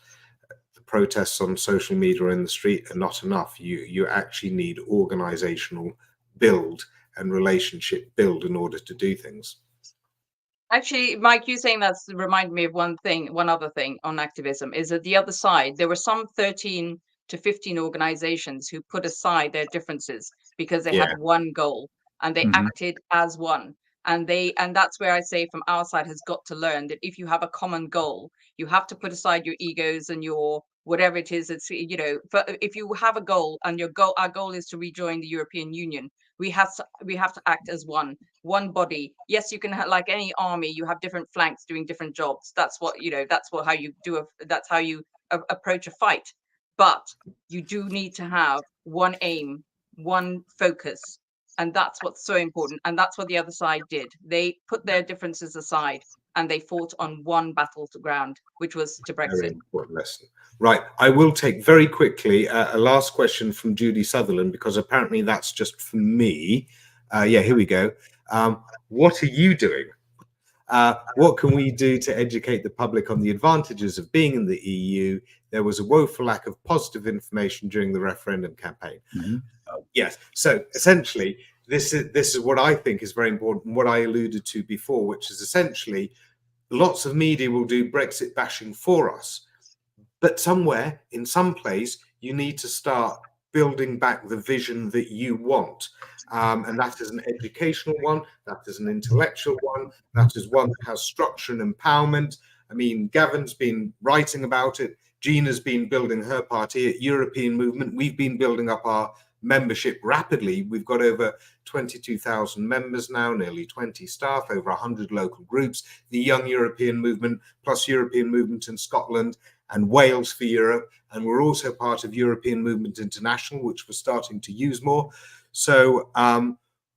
the protests on social media or in the street are not enough. You actually need organizational build and relationship build in order to do things. Actually, Mike, you saying that's reminded me of one other thing on activism, is that the other side, there were some 13 to 15 organizations who put aside their differences because they had one goal, and they acted as one. And that's where I say from our side has got to learn that if you have a common goal, you have to put aside your egos and your whatever it is. It's, if you have a goal and our goal is to rejoin the European Union, we have to act as one body. Yes, you can have, like any army, you have different flanks doing different jobs. That's how you do that's how you approach a fight. But you do need to have one aim, one focus. And that's what's so important. And that's what the other side did. They put their differences aside and they fought on one battleground, which was to Brexit. Very important lesson. Right. I will take very quickly a last question from Judy Sutherland, because apparently that's just for me. Here we go. What are you doing? What can we do to educate the public on the advantages of being in the EU? There was a woeful lack of positive information during the referendum campaign. Yes. So essentially, this is what I think is very important, what I alluded to before, which is essentially lots of media will do Brexit bashing for us. But somewhere, in some place, you need to start building back the vision that you want. And that is an educational one, that is an intellectual one, that is one that has structure and empowerment. I mean, Gavin's been writing about it. Gina's been building her party at European Movement. We've been building up our membership rapidly. We've got over 22,000 members now, nearly 20 staff, over 100 local groups. The Young European Movement, plus European Movement in Scotland and Wales for Europe. And we're also part of European Movement International, which we're starting to use more. So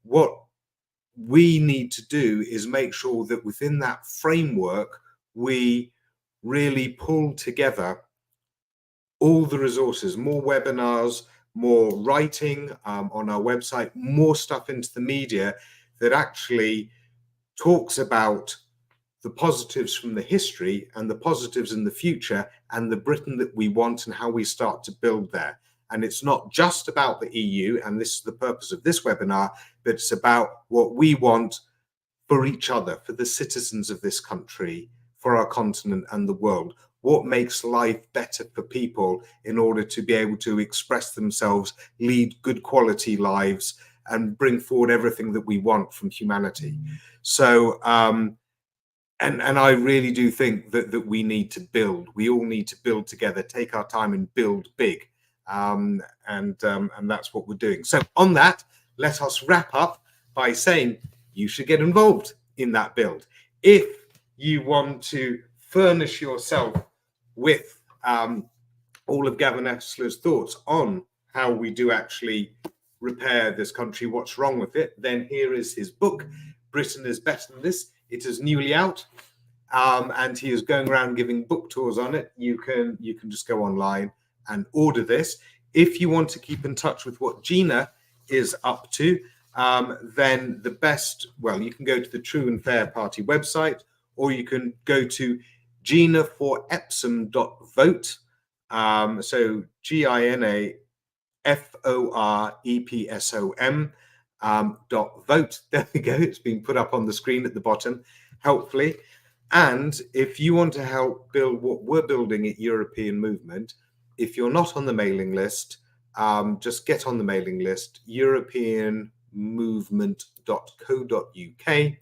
what we need to do is make sure that within that framework, we really pull together all the resources, more webinars, more writing on our website, more stuff into the media that actually talks about the positives from the history and the positives in the future and the Britain that we want and how we start to build there. And it's not just about the EU, and this is the purpose of this webinar, but it's about what we want for each other, for the citizens of this country, for our continent and the world. What makes life better for people in order to be able to express themselves, lead good quality lives, and bring forward everything that we want from humanity. So, and I really do think that we need to build. We all need to build together, take our time and build big. And that's what we're doing. So on that, let us wrap up by saying you should get involved in that build. If you want to furnish yourself with all of Gavin Esler's thoughts on how we do actually repair this country, what's wrong with it, then here is his book, Britain is Better Than This. It is newly out, and he is going around giving book tours on it. You can just go online and order this. If you want to keep in touch with what Gina is up to, then the best, well, you can go to the True and Fair Party website, or you can go to ginaforepsom.vote. So GINAFOREPSOM .vote. There we go. It's been put up on the screen at the bottom, helpfully. And if you want to help build what we're building at European Movement, if you're not on the mailing list, just get on the mailing list, europeanmovement.co.uk,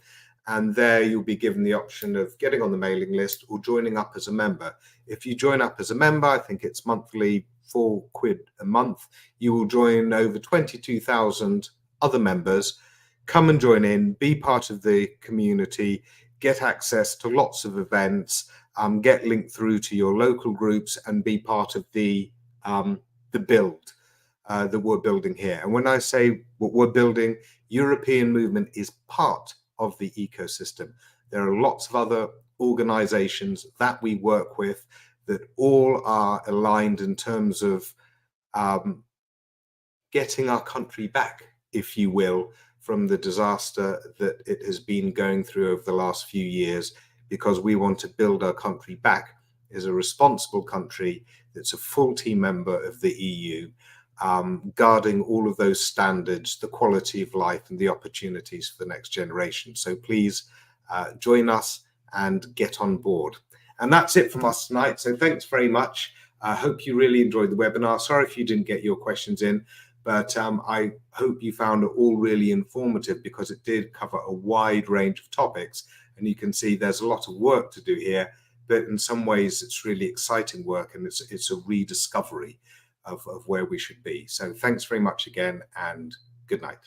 and there you'll be given the option of getting on the mailing list or joining up as a member. If you join up as a member, I think it's monthly, £4 a month, you will join over 22,000 other members. Come and join in, be part of the community, get access to lots of events, get linked through to your local groups, and be part of the build that we're building here. And when I say what we're building, European Movement is part of the ecosystem. There are lots of other organizations that we work with that all are aligned in terms of getting our country back, if you will, from the disaster that it has been going through over the last few years, because we want to build our country back as a responsible country that's a full team member of the EU, guarding all of those standards, the quality of life and the opportunities for the next generation. So please join us and get on board. And that's it from us tonight. So thanks very much. I hope you really enjoyed the webinar. Sorry if you didn't get your questions in, but I hope you found it all really informative, because it did cover a wide range of topics. And you can see there's a lot of work to do here, but in some ways it's really exciting work, and it's a rediscovery of where we should be. So thanks very much again, and good night.